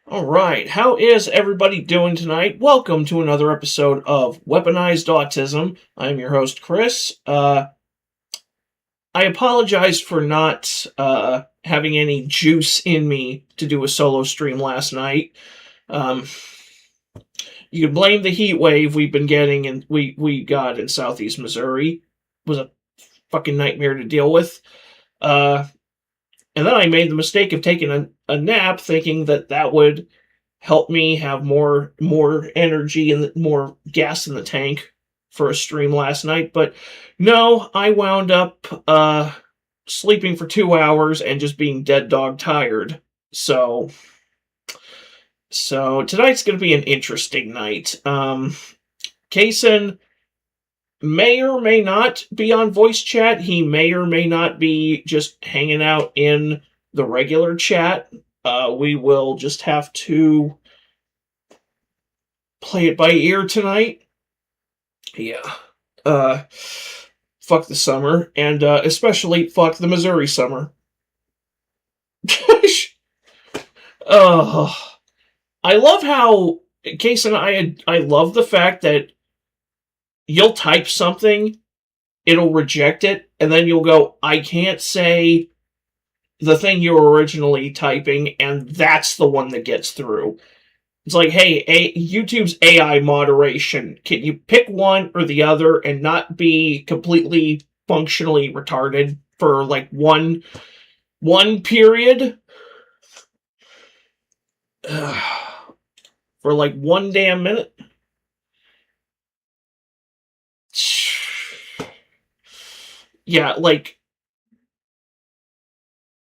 Alright, how is everybody doing tonight? Welcome to another episode of Weaponized Autism. I'm your host, Chris. I apologize for not having any juice in me to do a solo stream last night. Um, you can blame the heat wave we've been getting and we got in southeast Missouri. It was a fucking nightmare to deal with. And then I made the mistake of taking a nap, thinking that would help me have more energy and more gas in the tank for a stream last night. But no, I wound up sleeping for 2 hours and just being dead dog tired. So tonight's going to be an interesting night. Kaysen may or may not be on voice chat. He may or may not be just hanging out in the regular chat. We will just have to play it by ear tonight. Yeah. Fuck the summer, and especially fuck the Missouri summer. I love how, Kaysen, I love the fact that you'll type something, it'll reject it, and then you'll go, I can't say the thing you were originally typing, and that's the one that gets through. It's like, hey, YouTube's AI moderation, can you pick one or the other and not be completely functionally retarded for like one period? For like one damn minute? Yeah, like,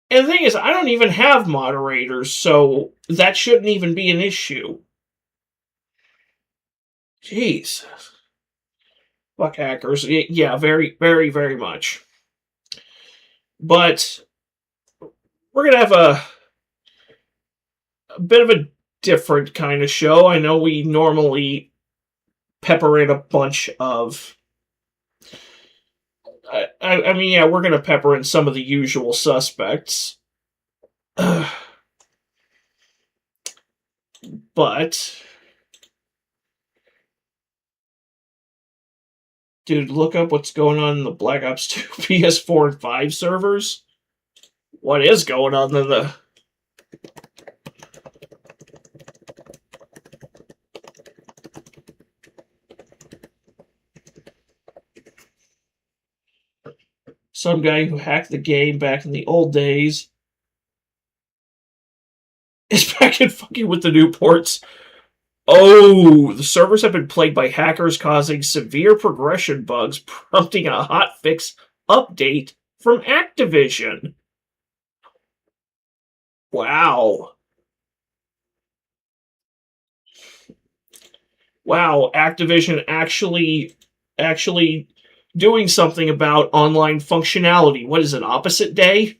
and the thing is, I don't even have moderators, so that shouldn't even be an issue. Jeez. Fuck hackers. Yeah, very, very, very much. But we're going to have a bit of a different kind of show. I know we normally pepper in a bunch of... I mean, yeah, we're going to pepper in some of the usual suspects. But... Dude, look up what's going on in the Black Ops 2 PS4 and 5 servers. What is going on in the... Some guy who hacked the game back in the old days is back and fucking with the new ports. Oh, the servers have been plagued by hackers causing severe progression bugs, prompting a hotfix update from Activision. Wow. Wow, Activision actually doing something about online functionality. What is it, Opposite Day?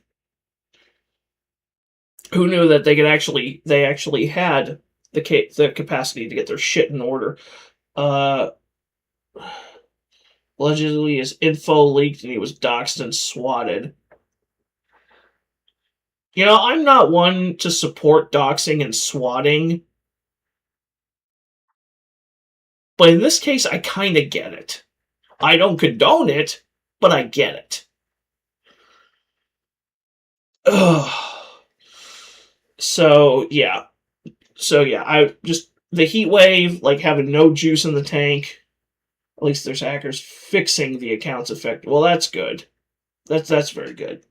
Who knew that they actually had the capacity to get their shit in order? Allegedly, his info leaked and he was doxxed and swatted. You know, I'm not one to support doxing and swatting, but in this case, I kind of get it. I don't condone it, but I get it. Ugh. So yeah, I just, the heat wave, like having no juice in the tank. At least there's hackers fixing the accounts effect. Well, that's good. That's very good.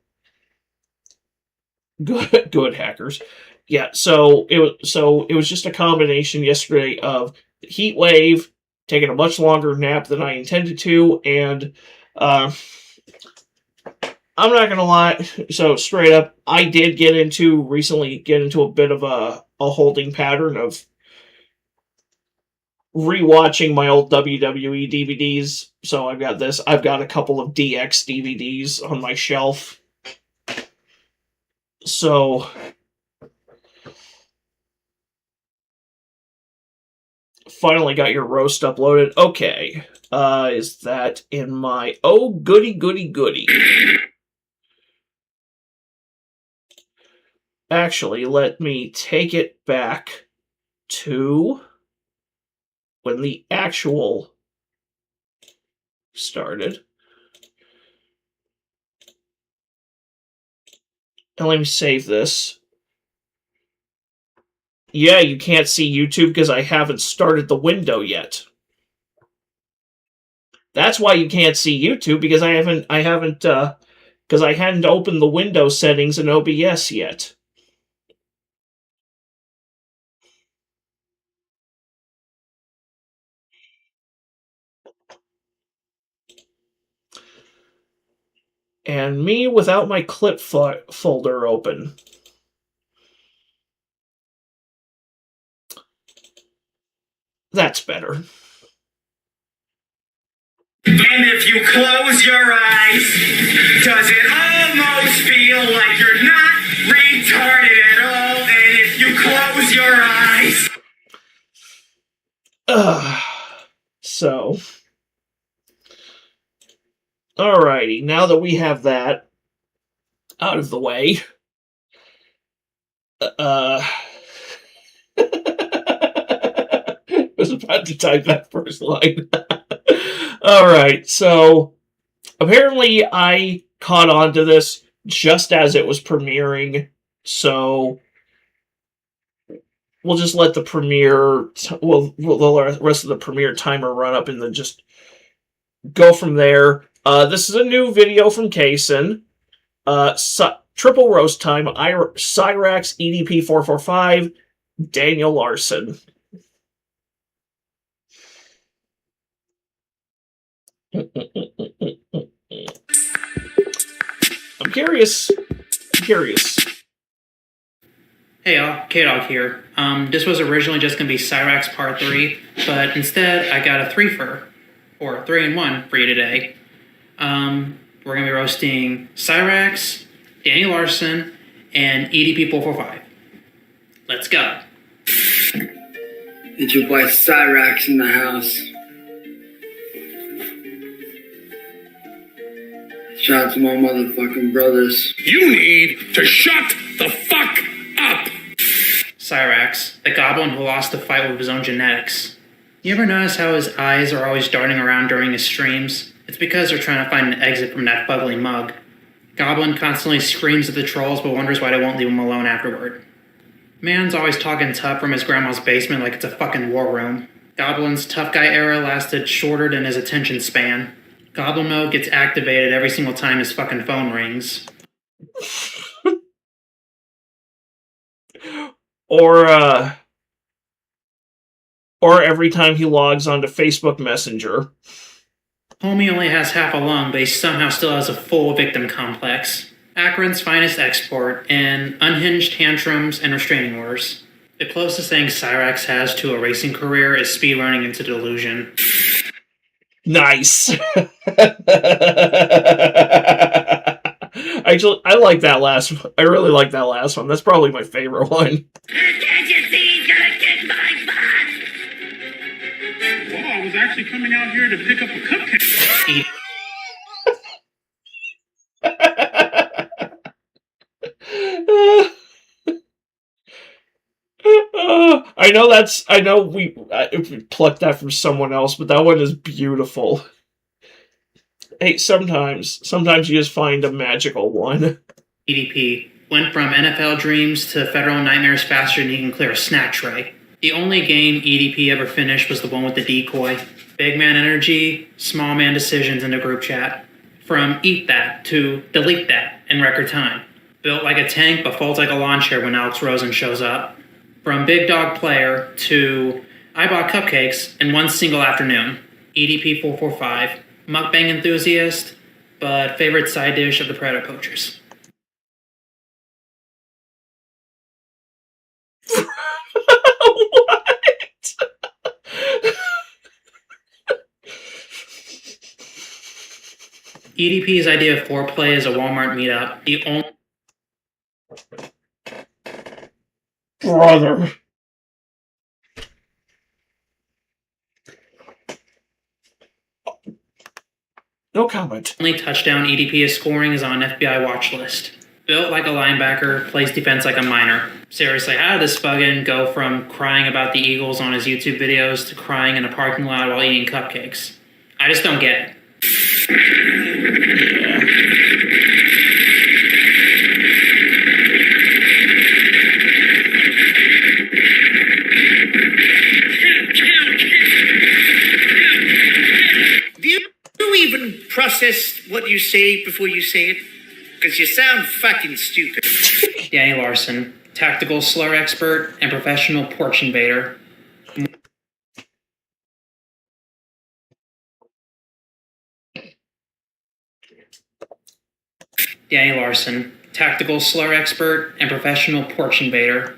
Good hackers. Yeah. So it was just a combination yesterday of heat wave, taking a much longer nap than I intended to, and I'm not gonna lie. So straight up, I did recently get into a bit of a holding pattern of rewatching my old WWE DVDs. So I've got a couple of DX DVDs on my shelf. So finally got your roast uploaded. Okay. Is that in my... Oh, goody, goody, goody. Actually, let me take it back to when the actual started. And let me save this. Yeah, you can't see YouTube because I haven't started the window yet. That's why you can't see YouTube, because I hadn't opened the window settings in OBS yet. And me without my clip folder open. That's better. And if you close your eyes, does it almost feel like you're not retarded at all? And if you close your eyes... So... Alrighty, now that we have that out of the way... I was about to type that first line. Alright, so... Apparently, I caught on to this just as it was premiering, so we'll just let the premiere, the rest of the premiere timer run up and then just go from there. This is a new video from Kaysen. Triple roast time, Cyrax EDP 445, Daniel Larson. I'm curious. Hey y'all, K-Dog here. This was originally just going to be Cyrax Part 3, but instead I got a 3-fer, or 3-in-1 for you today. We're going to be roasting Cyrax, Danny Larson, and EDP 445. Let's go. It's your boy Cyrax in the house. Shout out to my motherfucking brothers. You need to shut the fuck up! Cyrax, the goblin who lost the fight with his own genetics. You ever notice how his eyes are always darting around during his streams? It's because they're trying to find an exit from that fugly mug. Goblin constantly screams at the trolls but wonders why they won't leave him alone afterward. Man's always talking tough from his grandma's basement like it's a fucking war room. Goblin's tough guy era lasted shorter than his attention span. Goblin mode gets activated every single time his fucking phone rings. Or every time he logs onto Facebook Messenger. Homie only has half a lung, but he somehow still has a full victim complex. Akron's finest export, and unhinged tantrums and restraining orders. The closest thing Cyrax has to a racing career is speedrunning into delusion. Nice. Actually, I like that last one. I really like that last one. That's probably my favorite one. Can't you see he's gonna kick my butt? Well, I was actually coming out here to pick up a cupcake. I know we plucked that from someone else, but that one is beautiful. Hey, sometimes you just find a magical one. EDP went from NFL dreams to federal nightmares faster than he can clear a snack tray. The only game EDP ever finished was the one with the decoy. Big man energy, small man decisions in the group chat. From eat that to delete that in record time. Built like a tank but folds like a lawn chair when Alex Rosen shows up. From big dog player to I bought cupcakes in one single afternoon. EDP 445, mukbang enthusiast, but favorite side dish of the predator poachers. What? EDP's idea of foreplay is a Walmart meetup. The only Brother. No comment. only touchdown EDP is scoring is on FBI watch list. Built like a linebacker, plays defense like a minor. Seriously, how did this fucking go from crying about the Eagles on his YouTube videos to crying in a parking lot while eating cupcakes? I just don't get it. Do you even process what you say before you say it? Because you sound fucking stupid. Danny Larson, tactical slur expert and professional porch invader. Danny Larson, tactical slur expert and professional porch invader.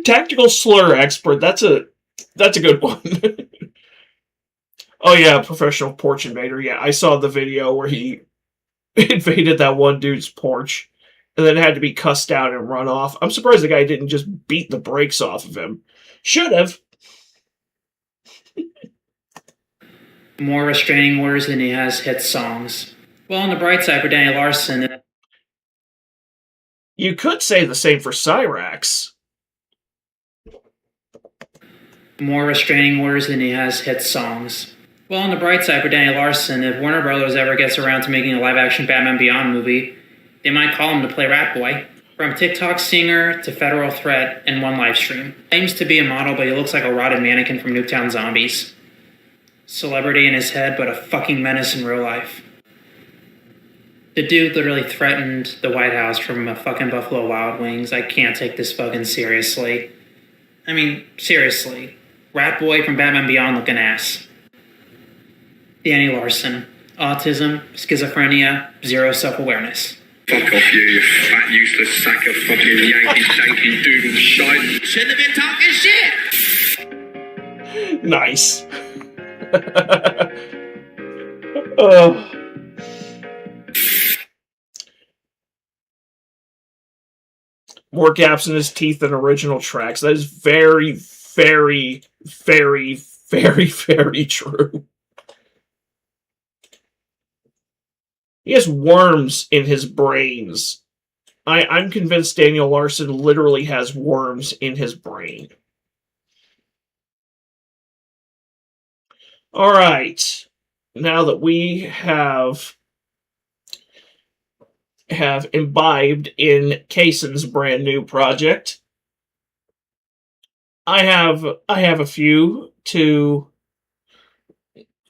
Tactical slur expert. That's a good one. Oh yeah, professional porch invader. Yeah, I saw the video where he invaded that one dude's porch and then had to be cussed out and run off. I'm surprised the guy didn't just beat the brakes off of him. Should have. More restraining orders than he has hit songs. Well, on the bright side for Danny Larson... You could say the same for Cyrax. More restraining orders than he has hit songs. Well, on the bright side for Danny Larson, if Warner Brothers ever gets around to making a live-action Batman Beyond movie, they might call him to play Rat Boy. From TikTok singer to federal threat in one live stream. Claims to be a model, but he looks like a rotted mannequin from Nuketown Zombies. Celebrity in his head, but a fucking menace in real life. The dude literally threatened the White House from a fucking Buffalo Wild Wings. I can't take this fucking seriously. I mean, seriously. Rat Boy from Batman Beyond looking ass. Danny Larson. Autism, schizophrenia, zero self-awareness. Fuck off you fat useless sack of fucking Yankee doodle shite. Shouldn't have been talking shit. Nice. More gaps in his teeth than original tracks. That is very, very, very, very, very true. He has worms in his brains. I'm convinced Daniel Larson literally has worms in his brain. All right. Now that we have imbibed in Kaysen's brand new project, I have a few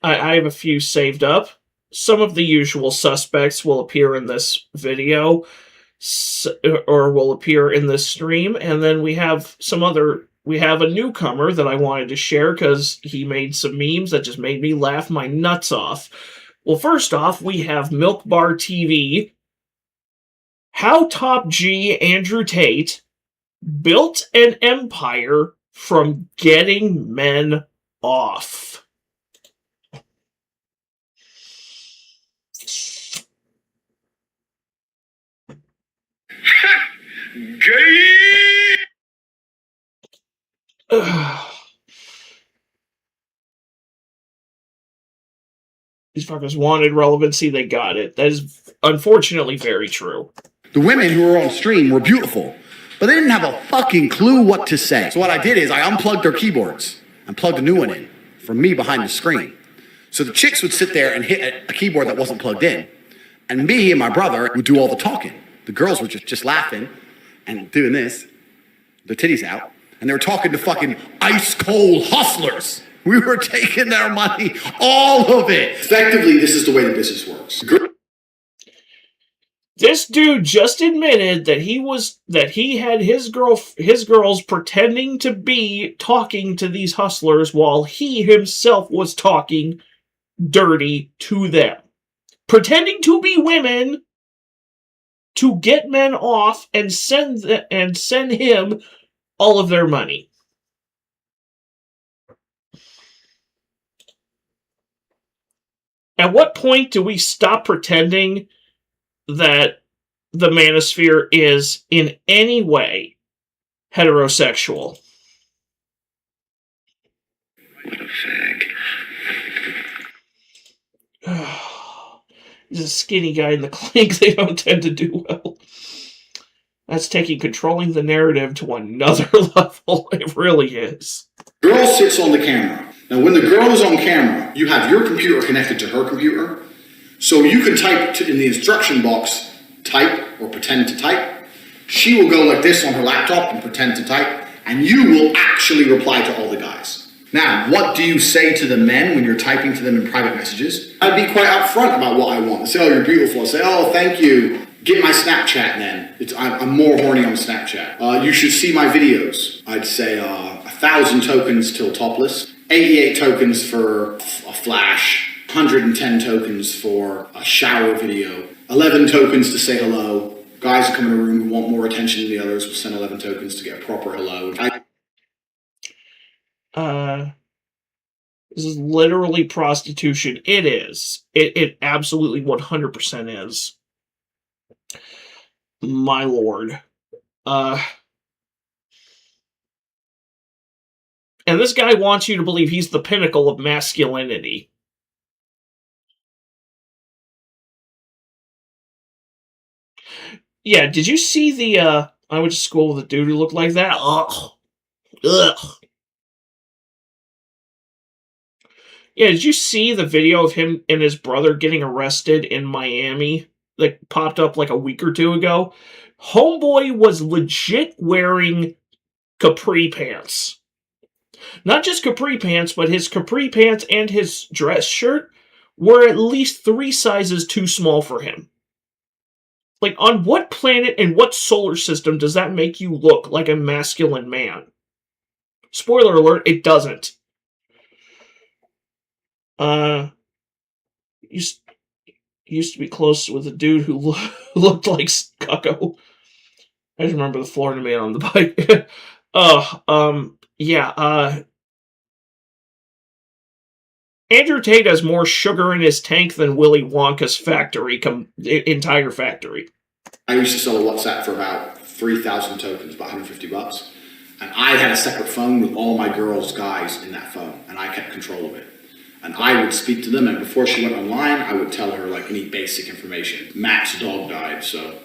I have a few saved up. Some of the usual suspects will appear in this video, or will appear in this stream, and then we have a newcomer that I wanted to share because he made some memes that just made me laugh my nuts off. Well, first off, we have Milk Bar TV. How Top G Andrew Tate built an empire from getting men off. Gay! These fuckers wanted relevancy, they got it. That is unfortunately very true. The women who were on stream were beautiful, but they didn't have a fucking clue what to say. So what I did is I unplugged their keyboards and plugged a new one in from me behind the screen. So the chicks would sit there and hit a keyboard that wasn't plugged in, and me and my brother would do all the talking. The girls were just laughing and doing this, their titties out, and they were talking to fucking ice cold hustlers. We were taking their money, all of it. Effectively, this is the way the business works. This dude just admitted that he had his girls pretending to be talking to these hustlers while he himself was talking dirty to them. Pretending to be women to get men off and send him all of their money. At what point do we stop pretending that the manosphere is in any way heterosexual? He's a skinny guy in the clink. They don't tend to do well. That's taking controlling the narrative to another level. It really is. Girl sits on the camera. Now, when the girl is on camera, you have your computer connected to her computer. So you can type in the instruction box, type or pretend to type. She will go like this on her laptop and pretend to type. And you will actually reply to all the guys. Now, what do you say to the men when you're typing to them in private messages? I'd be quite upfront about what I want. I say, oh, you're beautiful. I say, oh, thank you. Get my Snapchat then. I'm more horny on Snapchat. You should see my videos. I'd say 1,000 tokens till topless, 88 tokens for a flash, 110 tokens for a shower video, 11 tokens to say hello. Guys who come in a room who want more attention than the others will send 11 tokens to get a proper hello. This is literally prostitution. It is. It absolutely 100% is. My lord. And this guy wants you to believe he's the pinnacle of masculinity. Yeah, did you see the, I went to school with a dude who looked like that? Ugh. Yeah, did you see the video of him and his brother getting arrested in Miami that popped up like a week or two ago? Homeboy was legit wearing capri pants. Not just capri pants, but his capri pants and his dress shirt were at least 3 sizes too small for him. Like, on what planet and what solar system does that make you look like a masculine man? Spoiler alert, it doesn't. Used to be close with a dude who looked like Cucko. I just remember the Florida man on the bike. Andrew Tate has more sugar in his tank than Willy Wonka's entire factory. I used to sell a WhatsApp for about 3,000 tokens, about $150. And I had a separate phone with all my girls' guys in that phone, and I kept control of it. And I would speak to them, and before she went online, I would tell her, like, any basic information. Matt's dog died, so,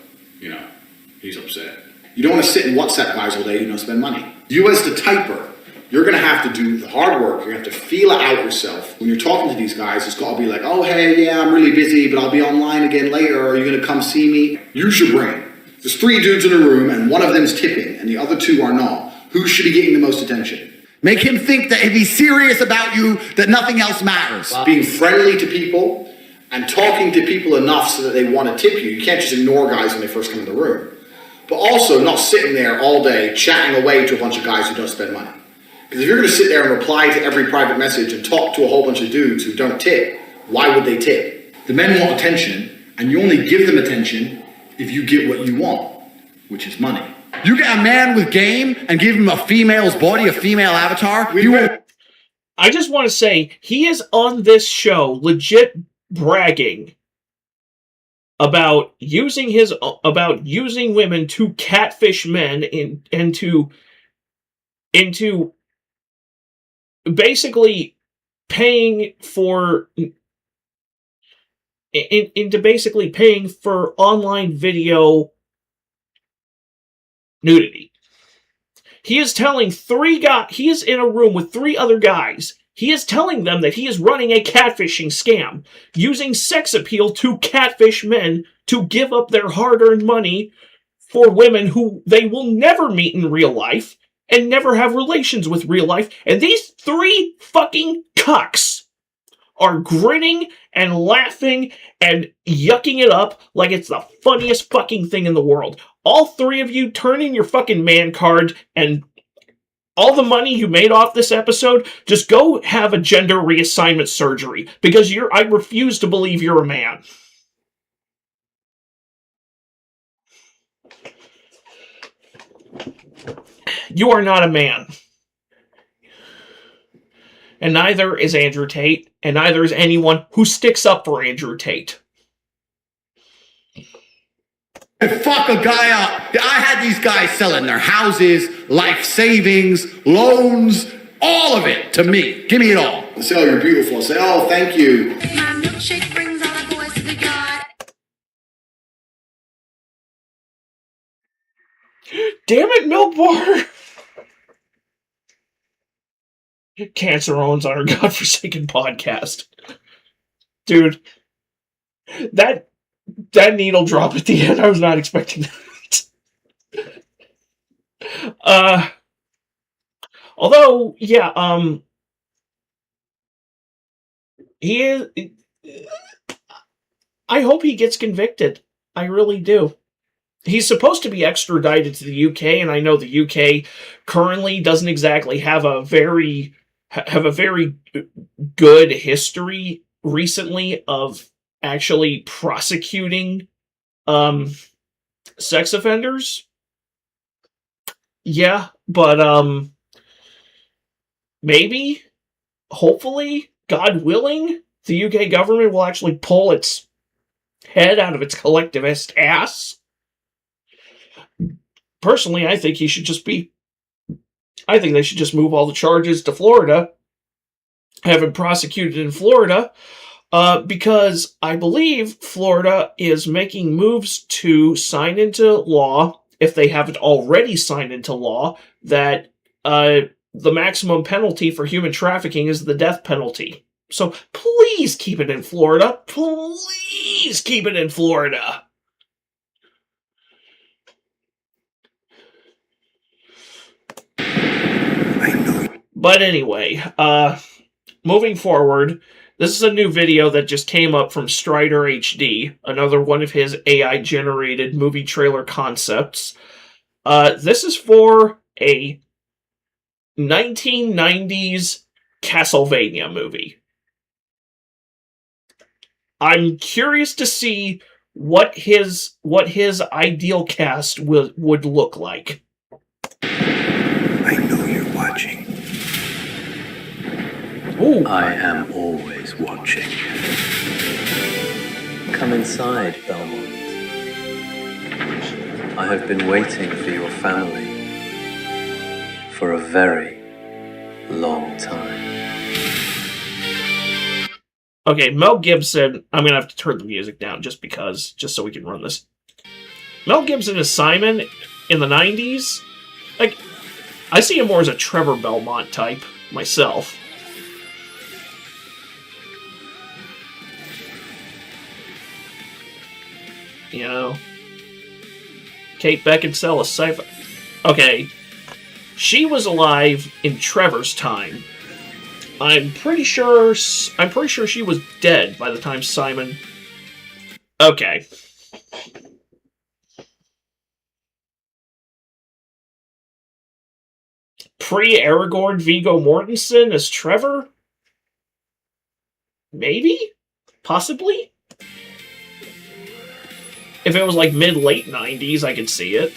he's upset. You don't want to sit in WhatsApp guys all day, spend money. You as the typer, you're going to have to do the hard work. You're going to have to feel it out yourself. When you're talking to these guys, it's got to be like, oh, hey, yeah, I'm really busy, but I'll be online again later. Are you going to come see me? Use your brain. There's 3 dudes in a room, and one of them's tipping, and the other 2 are not. Who should be getting the most attention? Make him think that if he's serious about you, that nothing else matters. Wow. Being friendly to people and talking to people enough so that they want to tip you. You can't just ignore guys when they first come in the room. But also not sitting there all day chatting away to a bunch of guys who don't spend money. Because if you're going to sit there and reply to every private message and talk to a whole bunch of dudes who don't tip, why would they tip? The men want attention, and you only give them attention if you get what you want, which is money. You get a man with game and give him a female's body, a female avatar. I just want to say, he is on this show legit bragging about using women to catfish men into basically paying for online video nudity. He is telling he is in a room with 3 other guys. He is telling them that he is running a catfishing scam, using sex appeal to catfish men to give up their hard-earned money for women who they will never meet in real life and never have relations with real life. And these 3 fucking cucks are grinning and laughing and yucking it up like it's the funniest fucking thing in the world. All 3 of you turn in your fucking man card, and all the money you made off this episode, just go have a gender reassignment surgery, because I refuse to believe you're a man. You are not a man. And neither is Andrew Tate, and neither is anyone who sticks up for Andrew Tate. Fuck a guy up. I had these guys selling their houses, life savings, loans, all of it to me. Give me it all. I say, oh, you're beautiful. I say, oh, thank you. My milkshake brings all the boys to the yard. Damn it, Milk Bar! Cancer owns our godforsaken podcast. Dude, that needle drop at the end, I was not expecting that. Although, yeah, he is... I hope he gets convicted. I really do. He's supposed to be extradited to the UK, and I know the UK currently doesn't exactly have a very good history recently of actually prosecuting sex offenders. Yeah, but maybe, hopefully, God willing, the UK government will actually pull its head out of its collectivist ass. Personally, I think they should just move all the charges to Florida, have him prosecuted in Florida, because I believe Florida is making moves to sign into law, if they haven't already signed into law, that the maximum penalty for human trafficking is the death penalty. So please keep it in Florida. Please keep it in Florida. But anyway, moving forward, this is a new video that just came up from Strider HD, another one of his AI-generated movie trailer concepts. This is for a 1990s Castlevania movie. I'm curious to see what his ideal cast would look like. I know you're watching. Ooh. I am always watching. Come inside, Belmont. I have been waiting for your family for a very long time. Okay, Mel Gibson, I'm going to have to turn the music down just so we can run this. Mel Gibson as Simon in the 90s, like, I see him more as a Trevor Belmont type myself. You know, Kate Beckinsale as Cypher. Okay, she was alive in Trevor's time. I'm pretty sure she was dead by the time Simon... Okay. Pre-Aragorn Viggo Mortensen as Trevor? Maybe? Possibly? If it was like mid-late 90s, I could see it.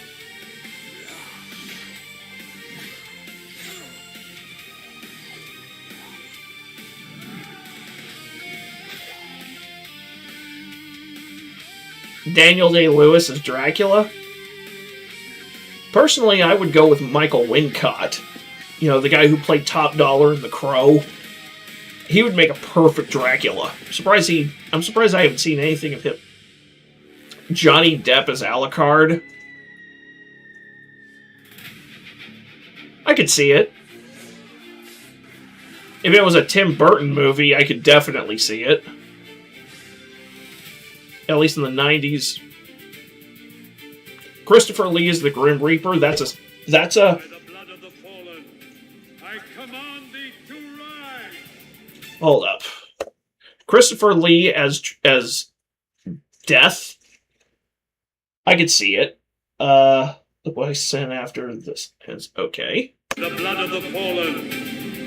Daniel Day-Lewis as Dracula. Personally, I would go with Michael Wincott. You know, the guy who played Top Dollar in The Crow. He would make a perfect Dracula. I'm surprised I haven't seen anything of him. Johnny Depp as Alucard. I could see it. If it was a Tim Burton movie, I could definitely see it. At least in the 90s. Christopher Lee is the Grim Reaper. That's a... By the blood of the fallen, I command thee to rise. Hold up. Christopher Lee as Death. I could see it. What I sent after this is okay. The blood of the fallen,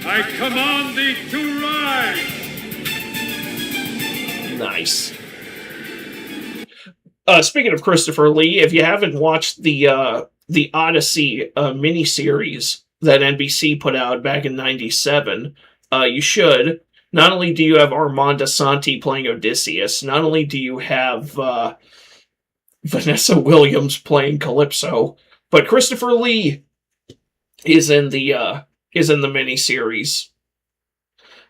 I command thee to rise. Nice. Speaking of Christopher Lee, if you haven't watched the Odyssey miniseries that NBC put out back in '97, you should. Not only do you have Armand Asante playing Odysseus, not only do you have Vanessa Williams playing Calypso, but Christopher Lee is in the miniseries.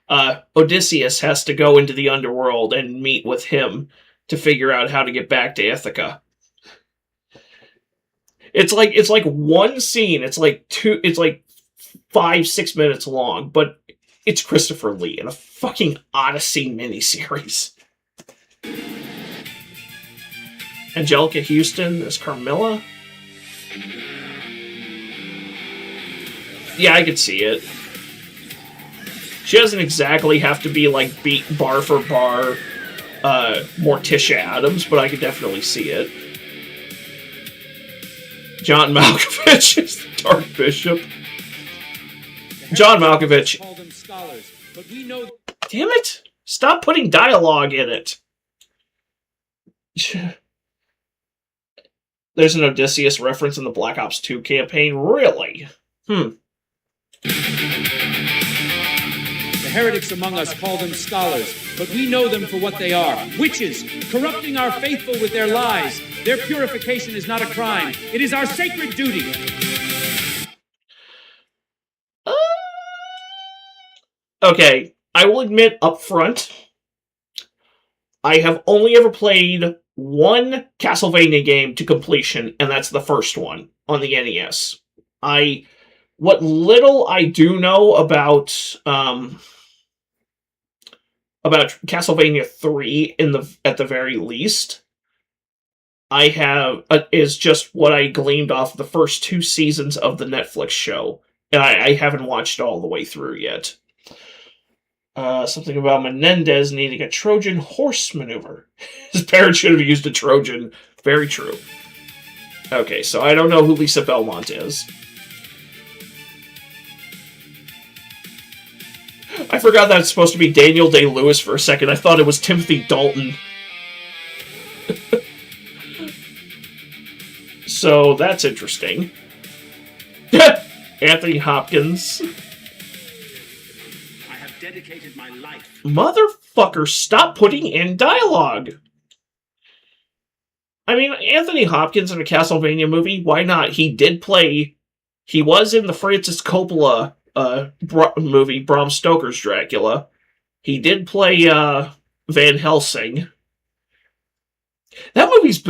Odysseus has to go into the underworld and meet with him to figure out how to get back to Ithaca. It's like one scene. It's like 5-6 minutes long, but it's Christopher Lee in a fucking Odyssey miniseries. Angelica Houston as Carmilla. Yeah, I could see it. She doesn't exactly have to be like beat bar for bar Morticia Addams, but I could definitely see it. John Malkovich is the Dark Bishop. John Malkovich. Damn it! Stop putting dialogue in it. There's an Odysseus reference in the Black Ops 2 campaign. Really? The heretics among us call them scholars, but we know them for what they are. Witches, corrupting our faithful with their lies. Their purification is not a crime. It is our sacred duty. Okay, I will admit up front, I have only ever played one Castlevania game to completion, and that's the first one on the NES. What little I do know about Castlevania 3 at the very least, I have is just what I gleaned off the first 2 seasons of the Netflix show, and I haven't watched it all the way through yet. Something about Menendez needing a Trojan horse maneuver. His parents should have used a Trojan. Very true. Okay, so I don't know who Lisa Belmont is. I forgot that it's supposed to be Daniel Day-Lewis for a second. I thought it was Timothy Dalton. So, that's interesting. Anthony Hopkins. I have dedicated my life. Motherfucker, stop putting in dialogue! I mean, Anthony Hopkins in a Castlevania movie, why not? He was in the Francis Coppola movie, Bram Stoker's Dracula. He did play Van Helsing. That movie's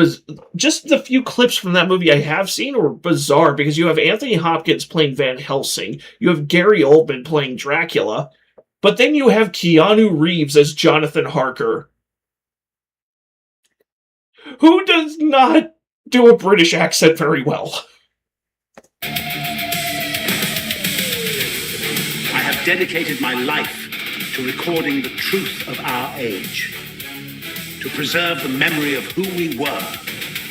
just the few clips from that movie I have seen are bizarre, because you have Anthony Hopkins playing Van Helsing, you have Gary Oldman playing Dracula, but then you have Keanu Reeves as Jonathan Harker, who does not do a British accent very well. I have dedicated my life to recording the truth of our age, to preserve the memory of who we were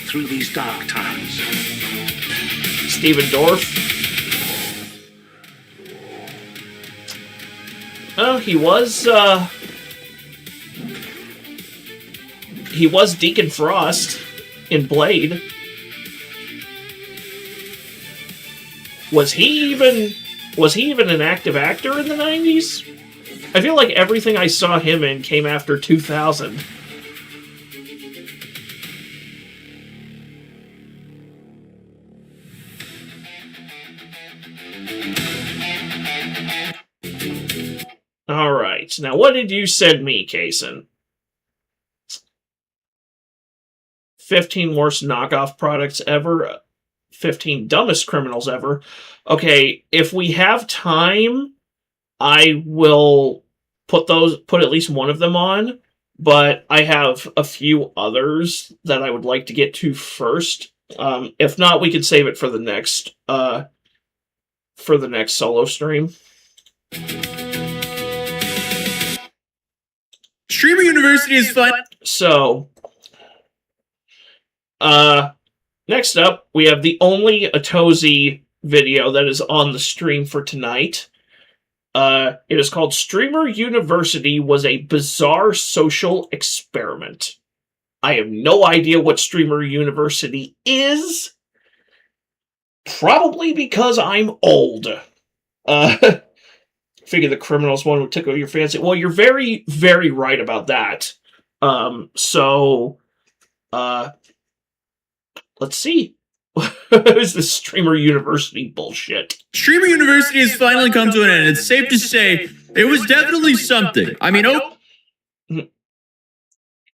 through these dark times. Stephen Dorff. Oh, he was Deacon Frost in Blade. Was he even an active actor in the 90s? I feel like everything I saw him in came after 2000. Alright, now what did you send me, Kason? 15 worst knockoff products ever. 15 dumbest criminals ever. Okay, if we have time, I will put at least one of them on, but I have a few others that I would like to get to first. If not, we can save it for the next solo stream. Streamer University is fun. So, next up, we have the only Atozi video that is on the stream for tonight. It is called Streamer University Was a Bizarre Social Experiment. I have no idea what Streamer University is. Probably because I'm old. Figure the criminals one would tickle your fancy. Well, you're very, very right about that. Let's see. What is this Streamer University bullshit? Streamer University has finally come to an end. It's safe to say it was definitely something. I mean,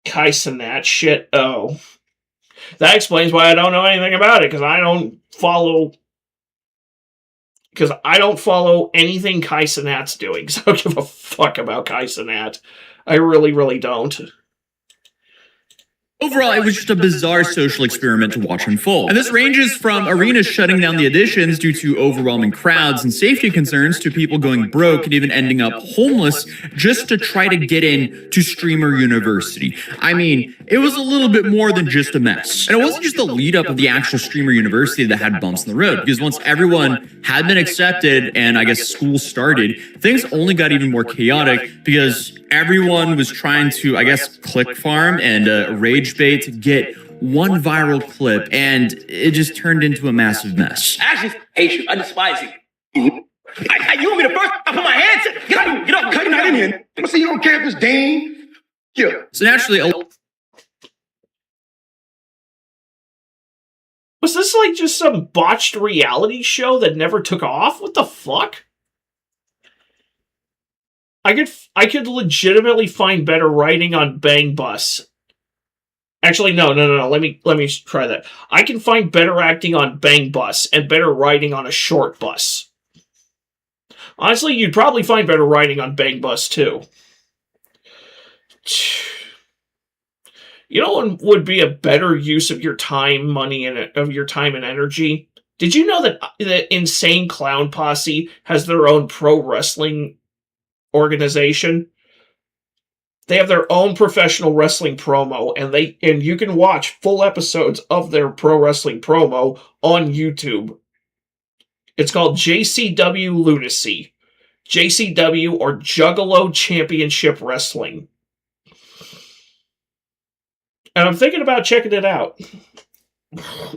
Kaisen that shit. Oh. That explains why I don't know anything about it, because I don't follow anything Kai Cenat's doing, so I don't give a fuck about Kai Cenat. I really, really don't. Overall, it was just a bizarre social experiment to watch unfold. And this ranges from arenas shutting down the auditions due to overwhelming crowds and safety concerns to people going broke and even ending up homeless just to try to get in to Streamer University. I mean, it was a little bit more than just a mess. And it wasn't just the lead up of the actual Streamer University that had bumps in the road, because once everyone had been accepted and I guess school started, things only got even more chaotic because everyone was trying to, I guess, click farm and rage bait to get one viral clip, and it just turned into a massive mess. I actually hate you. I despise you. You want me to first? I put my hands. Get up, cut not in here. I'm see you on campus, Dane. Yeah. So naturally, was this like just some botched reality show that never took off? What the fuck? I could legitimately find better writing on Bang Bus. Actually, no. Let me try that. I can find better acting on Bang Bus and better writing on A Short Bus. Honestly, you'd probably find better writing on Bang Bus too. You know what would be a better use of your time, money, and of your time and energy? Did you know that the Insane Clown Posse has their own pro wrestling organization? They have their own professional wrestling promo, and you can watch full episodes of their pro wrestling promo on YouTube. It's called JCW Lunacy. JCW, or Juggalo Championship Wrestling. And I'm thinking about checking it out.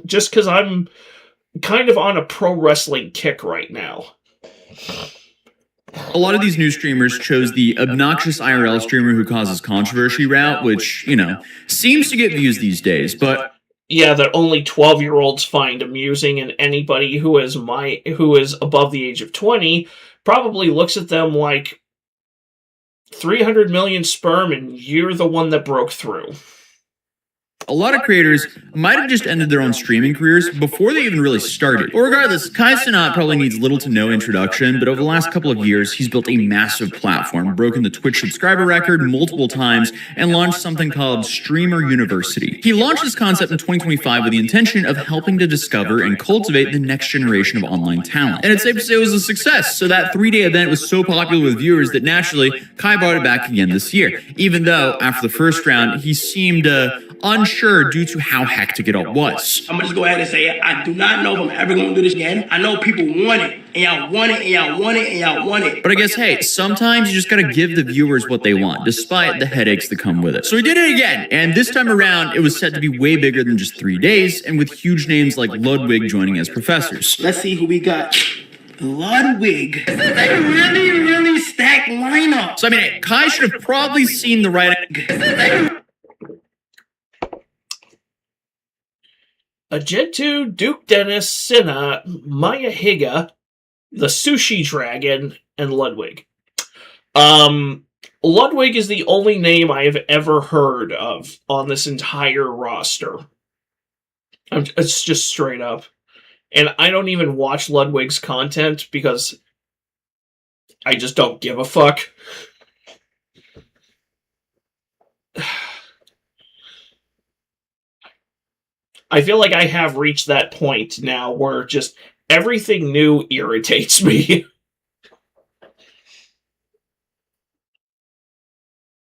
Just because I'm kind of on a pro wrestling kick right now. a lot of these new streamers chose the obnoxious IRL streamer who causes controversy route, which, you know, seems to get views these days, but yeah, that only 12-year-olds find amusing, and anybody who is above the age of 20 probably looks at them like 300 million sperm and you're the one that broke through. a lot of creators might have just ended their own streaming careers before they even really started. But regardless, Kai Cenat probably needs little to no introduction, but over the last couple of years, he's built a massive platform, broken the Twitch subscriber record multiple times, and launched something called Streamer University. He launched this concept in 2025 with the intention of helping to discover and cultivate the next generation of online talent. And it's safe to say it was a success, so that 3-day event was so popular with viewers that naturally, Kai brought it back again this year, even though, after the first round, he seemed unsure due to how hectic it all was. I'm gonna just go ahead and say it. I do not know if I'm ever gonna do this again. I know people want it, and y'all want it, and y'all want it, and y'all want it. But I guess, hey, sometimes you just gotta give the viewers what they want, despite the headaches that come with it. So he did it again, and this time around, it was set to be way bigger than just 3 days, and with huge names like Ludwig joining as professors. Let's see who we got. Ludwig. This is a really, really stacked lineup. So I mean, Kai should have probably seen the writing. Agentu, Duke Dennis, Cinna, Maya Higa, the Sushi Dragon, and Ludwig. Ludwig is the only name I have ever heard of on this entire roster. It's just straight up. And I don't even watch Ludwig's content because I just don't give a fuck. I feel like I have reached that point now where just everything new irritates me.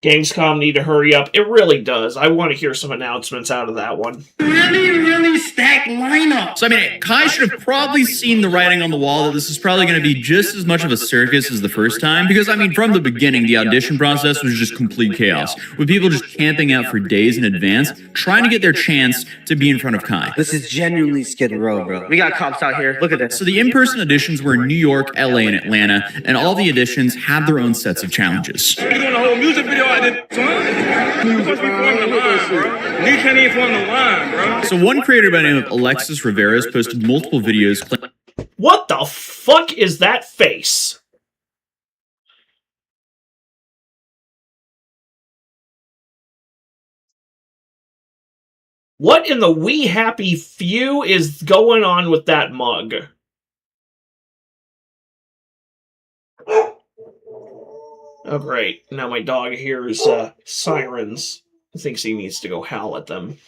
Gamescom need to hurry up. It really does. I want to hear some announcements out of that one. Really, really stacked lineup. So I mean, Kai should have probably seen the writing on the wall that this is probably going to be just as much of a circus as the first time. Because I mean, from the beginning, the audition process was just complete chaos, with people just camping out for days in advance, trying to get their chance to be in front of Kai. This is genuinely Skid Row, bro. We got cops out here. Look at this. So the in-person auditions were in New York, LA, and Atlanta, and all the auditions had their own sets of challenges. We're doing a whole music video. I did. You're supposed to be forming the line, bro. You can't even form the line, bro. So one creator by the name of Alexis Riveras posted multiple videos. What the fuck is that face? What in the wee happy few is going on with that mug? Oh, great. Now my dog hears sirens. He thinks he needs to go howl at them.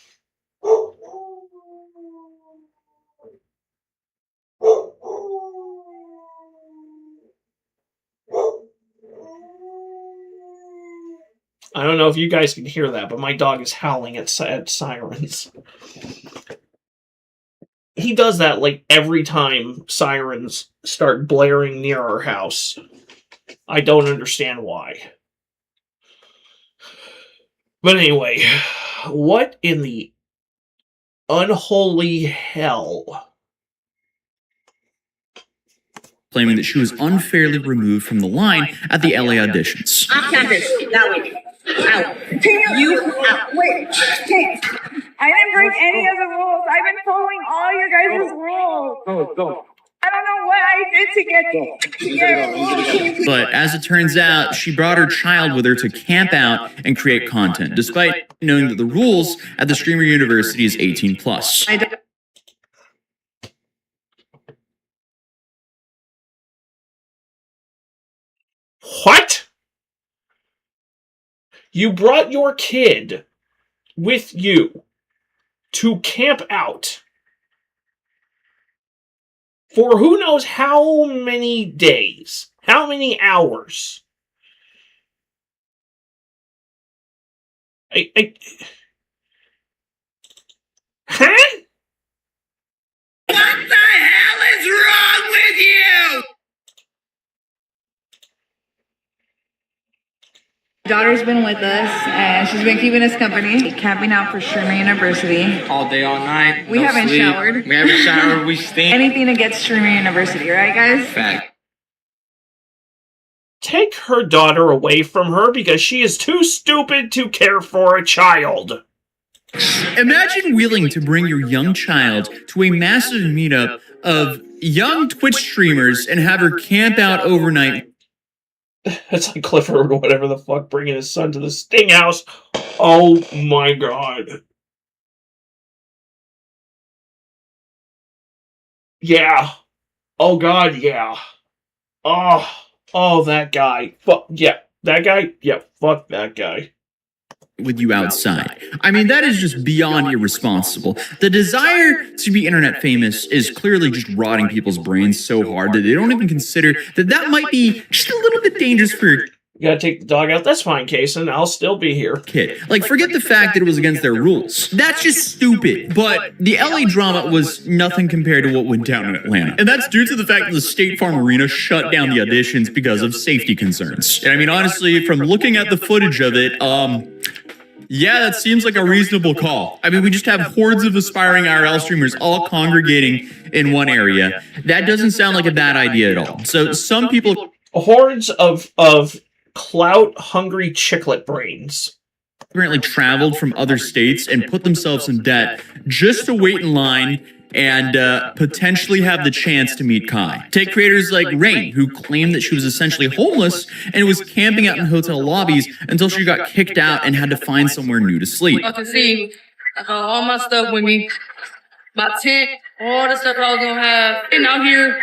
I don't know if you guys can hear that, but my dog is howling at sirens. He does that like every time sirens start blaring near our house. I don't understand why. But anyway, what in the unholy hell? Claiming that she was unfairly removed from the line at the LA auditions. Off campus, that way. Out. You out. Wait. I didn't break any of the rules. I've been following all your guys' rules. Go. I don't know what I did to get rules. But as it turns out, she brought her child with her to camp out and create content, despite knowing that the rules at the streamer university is 18 plus. What? You brought your kid with you to camp out for who knows how many days, how many hours. Huh? What the hell is wrong with you? Daughter's been with us, and she's been keeping us company, camping out for Streamer University. All day, all night. We haven't showered. We haven't showered. We stink. Anything to get Streamer University, right, guys? Fact. Take her daughter away from her because she is too stupid to care for a child. Imagine willing to bring your young child to a massive meetup of young Twitch streamers and have her camp out overnight. It's like Clifford or whatever the fuck bringing his son to the Sting House. Oh my god. Yeah. Oh god, yeah. Oh, that guy. Fuck, yeah. That guy? Yeah, fuck that guy. With you outside. I mean, that is just beyond irresponsible. The desire to be internet famous is clearly just rotting people's brains so hard that they don't even consider that that might be just a little bit dangerous for your You gotta take the dog out. That's fine, Kason. I'll still be here. kid. Like, forget the fact that it was against their rules. That's just stupid. But the LA drama was nothing compared to what went down in Atlanta. And that's due to the fact that the State Farm Arena shut down the auditions because of safety concerns. And I mean, honestly, from looking at the footage of it, yeah, that seems like a reasonable call. I mean, we just have hordes of aspiring IRL streamers all congregating in one area. That doesn't sound like a bad idea at all. So some people... Hordes of clout-hungry chiclet brains. Apparently traveled from other states and put themselves in debt just to wait in line and potentially have the chance to meet Kai. Take creators like Rain, who claimed that she was essentially homeless and was camping out in hotel lobbies until she got kicked out and had to find somewhere new to sleep. I can see all my stuff with me, my tent, all the stuff I was gonna have, and out here,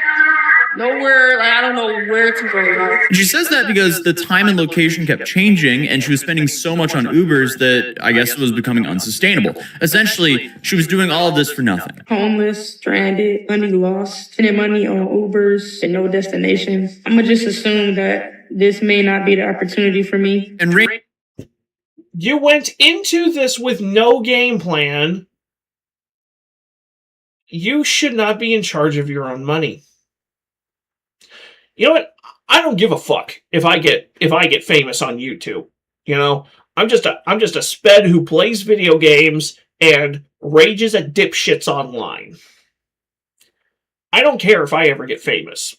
nowhere, like I don't know where to go. She says that because the time and location kept changing and she was spending so much on Ubers that I guess it was becoming unsustainable. Essentially, she was doing all of this for nothing. Homeless, stranded, money lost, spending money on Ubers and no destination. I'm gonna just assume that this may not be the opportunity for me. And Rain, you went into this with no game plan. You should not be in charge of your own money. You know what? I don't give a fuck if I get famous on YouTube. You know, I'm just a sped who plays video games and rages at dipshits online. I don't care if I ever get famous.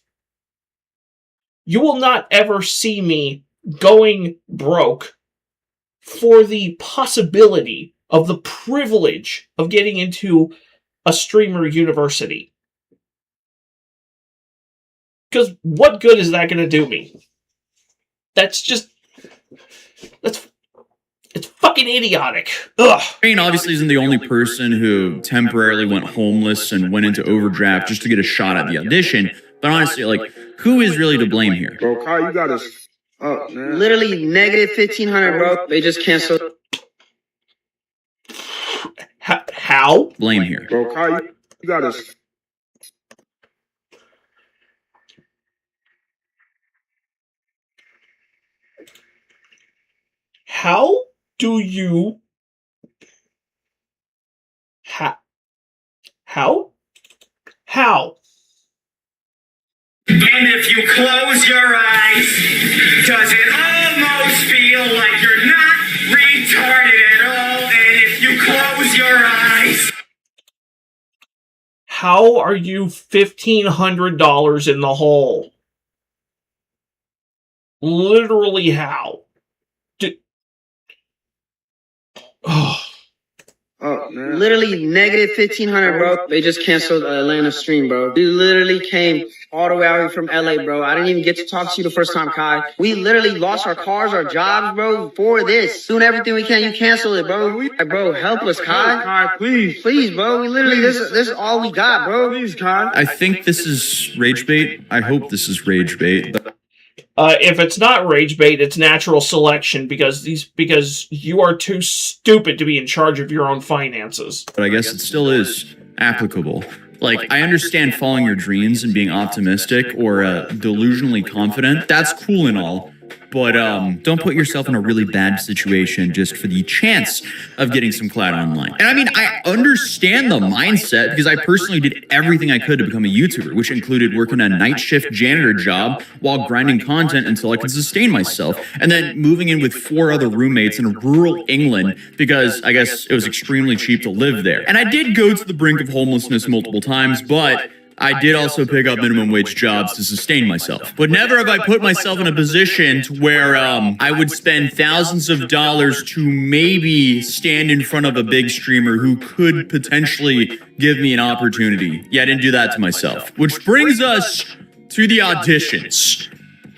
You will not ever see me going broke for the possibility of the privilege of getting into a streamer university. Because what good is that going to do me? It's fucking fucking idiotic. Ugh. Crane obviously isn't the only person who temporarily went homeless and went into overdraft just to get a shot at the audition. But honestly, like, who is really to blame here? Bro, Kyle, you got us up, man. Literally negative 1,500, bro. They just canceled. How? Blame here. Bro, Kyle, you got us. How do you... How? How? And if you close your eyes, does it almost feel like you're not retarded at all? And if you close your eyes... How are you $1,500 in the hole? Literally how? Up, man. Literally negative 1,500, bro. They just canceled Atlanta stream, bro. We literally came all the way out here from LA, bro. I didn't even get to talk to you the first time, Kai. We literally lost our cars, our jobs, bro, for this. Doing everything we can. You cancel it, bro. Like, bro, help us, Kai. Kai, please. Please, bro. We literally, this is all we got, bro. Please, Kai. I think this is rage bait. I hope this is rage bait. If it's not rage bait, it's natural selection because you are too stupid to be in charge of your own finances. But I guess it still is applicable. Like, I understand following your dreams and being optimistic or delusionally confident. That's cool and all. But don't put yourself in a really bad situation just for the chance of getting some clout online. And I mean, I understand the mindset because I personally did everything I could to become a YouTuber, which included working a night shift janitor job while grinding content until I could sustain myself. And then moving in with 4 other roommates in rural England because I guess it was extremely cheap to live there. And I did go to the brink of homelessness multiple times, but I did also pick up minimum wage jobs to sustain myself. But never have I put myself in a position to where I would spend thousands of dollars to maybe stand in front of a big streamer who could potentially give me an opportunity. Yeah, I didn't do that to myself. Which brings us to the auditions.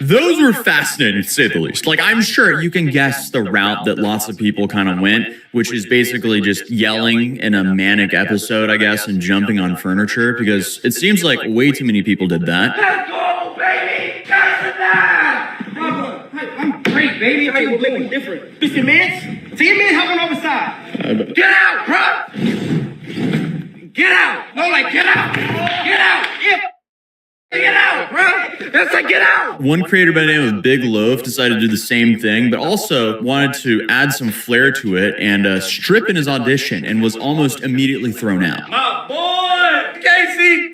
Those were fascinating, to say the least. Like, I'm sure you can guess the route that lots of people kind of went, which is basically just yelling in a manic episode, I guess, and jumping on furniture, because it seems like way too many people did that. Let's go, baby! I'm great, baby. I ain't looking different. See your man? See your man? Help on the other side. Get out, bro! Get out! No, like, get out! Get out! Get out, bro! That's like, get out! One creator by the name of Big Loaf decided to do the same thing, but also wanted to add some flair to it and strip in his audition and was almost immediately thrown out. My boy! KC3!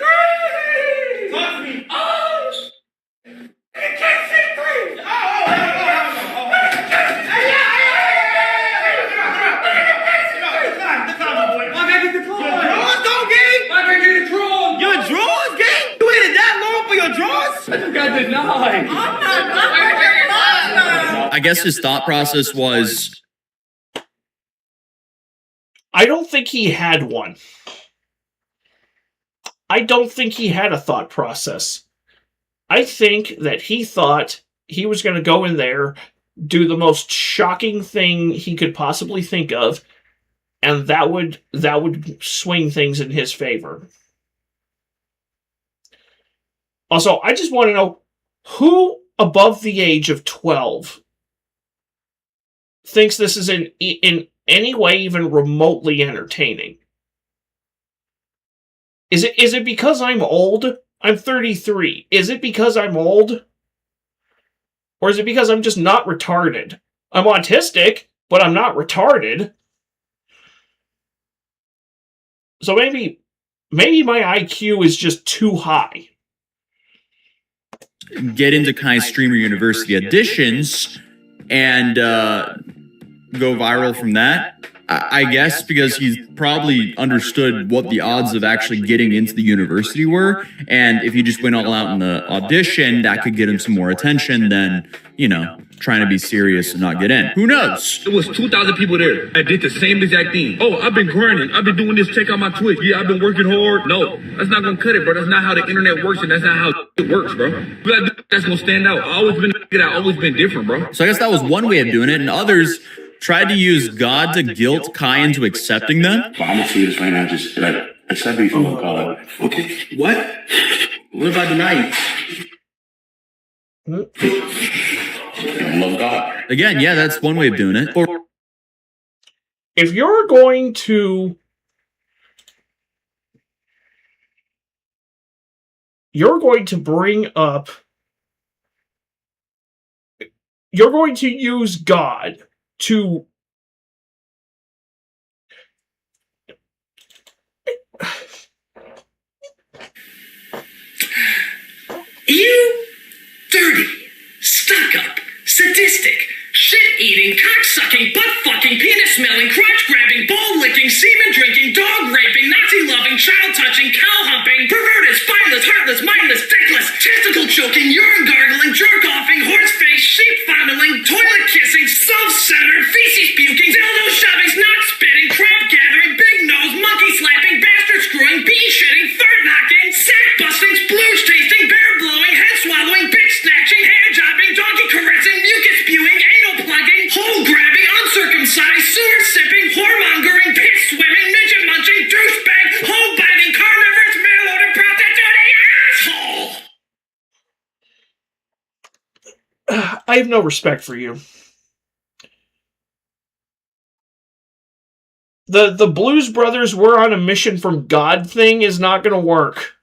Talk to me. Oh! KC3! Your drawers, gang? You waited that long for your drawers? I just got denied. I guess his thought process was, I don't think he had one. I don't think he had a thought process. I think that he thought he was going to go in there, do the most shocking thing he could possibly think of, and that would swing things in his favor. Also, I just want to know, who above the age of 12 thinks this is in any way even remotely entertaining? Is it because I'm old? I'm 33. Is it because I'm old? Or is it because I'm just not retarded? I'm autistic, but I'm not retarded. So maybe my IQ is just too high. get into Kai Streamer University auditions and go viral from that. I guess because he probably understood what the odds of actually getting into the university were. And if he just went all out in the audition, that could get him some more attention than, you know, trying to be serious and not get in. Who knows? It was 2,000 people there. I did the same exact thing. Oh, I've been grinding. I've been doing this. Check out my Twitch. Yeah, I've been working hard. No, that's not going to cut it, bro. That's not how the internet works, and that's not how it works, bro. You gotta do that's going to stand out. I've always been different, bro. So I guess that was one way of doing it. And others tried to use God to guilt Kai into accepting them. I'm gonna say this right now, just like accept me from God. Okay. What? What if I deny you? I love God. Again, yeah, that's one way of doing it. Or if you're going to bring up, you're going to use God to You dirty, stuck-up, sadistic, shit-eating, cock-sucking, butt-fucking, penis-smelling, crotch-grabbing, ball-licking, semen-drinking, dog-raping, Nazi-loving, child-touching, cow-humping, perverted, spineless, heartless, mindless, dickless, testicle-choking, urine-gargling, jerk-offing, horse-face, sheep-fondling, toilet-kissing, self-centered, feces-puking, dildo-shoving, snot-spitting, crap-gathering, big-nose, monkey-slapping, bastard-screwing, bee-shitting, fart-knocking, sack-busting, splooge-tasting, bear-blowing, head-swallowing, bitch-snatching, hand-jobbing, donkey-caressing, mucus-spewing, anal-plugging, hole-grabbing, uncircumcised, sewer-sipping, whoremongering, piss-swimming, midget-munching, douchebag, hole-biting, carnivorous, mail-order prostituting asshole! I have no respect for you. The Blues Brothers were on a mission from God thing is not going to work.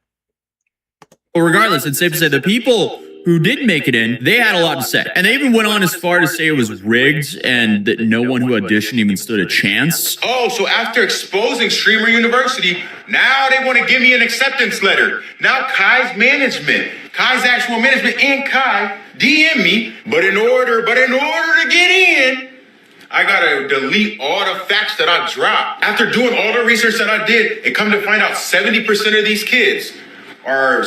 Well, regardless, it's safe to say the people who did make it in, they had a lot to say. And they even went on as far to say it was rigged and that no one who auditioned even stood a chance. Oh, so after exposing Streamer University, now they want to give me an acceptance letter. Now Kai's actual management and Kai DM me, but in order to get in, I gotta delete all the facts that I dropped. After doing all the research that I did, it come to find out 70% of these kids are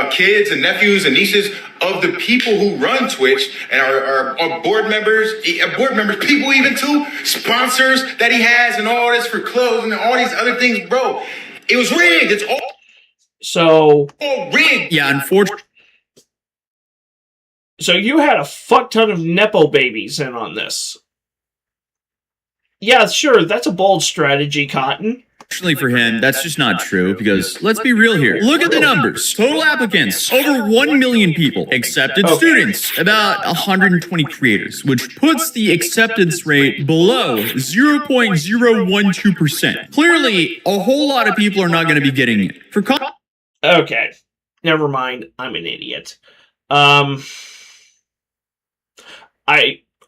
kids and nephews and nieces of the people who run Twitch and are board members, people even too, sponsors that he has and all this for clothes and all these other things, bro. It was rigged. It's all rigged. Yeah, unfortunately. So you had a fuck ton of Nepo babies in on this. Yeah, sure, that's a bold strategy, Cotton. Fortunately for him, that's just not true because let's be real here. Look at the numbers. Total applicants, over 1 million people. Accepted students, about 120 creators, which puts the acceptance rate below 0.012%. Clearly, a whole lot of people are not going to be getting it. Okay, never mind. I'm an idiot.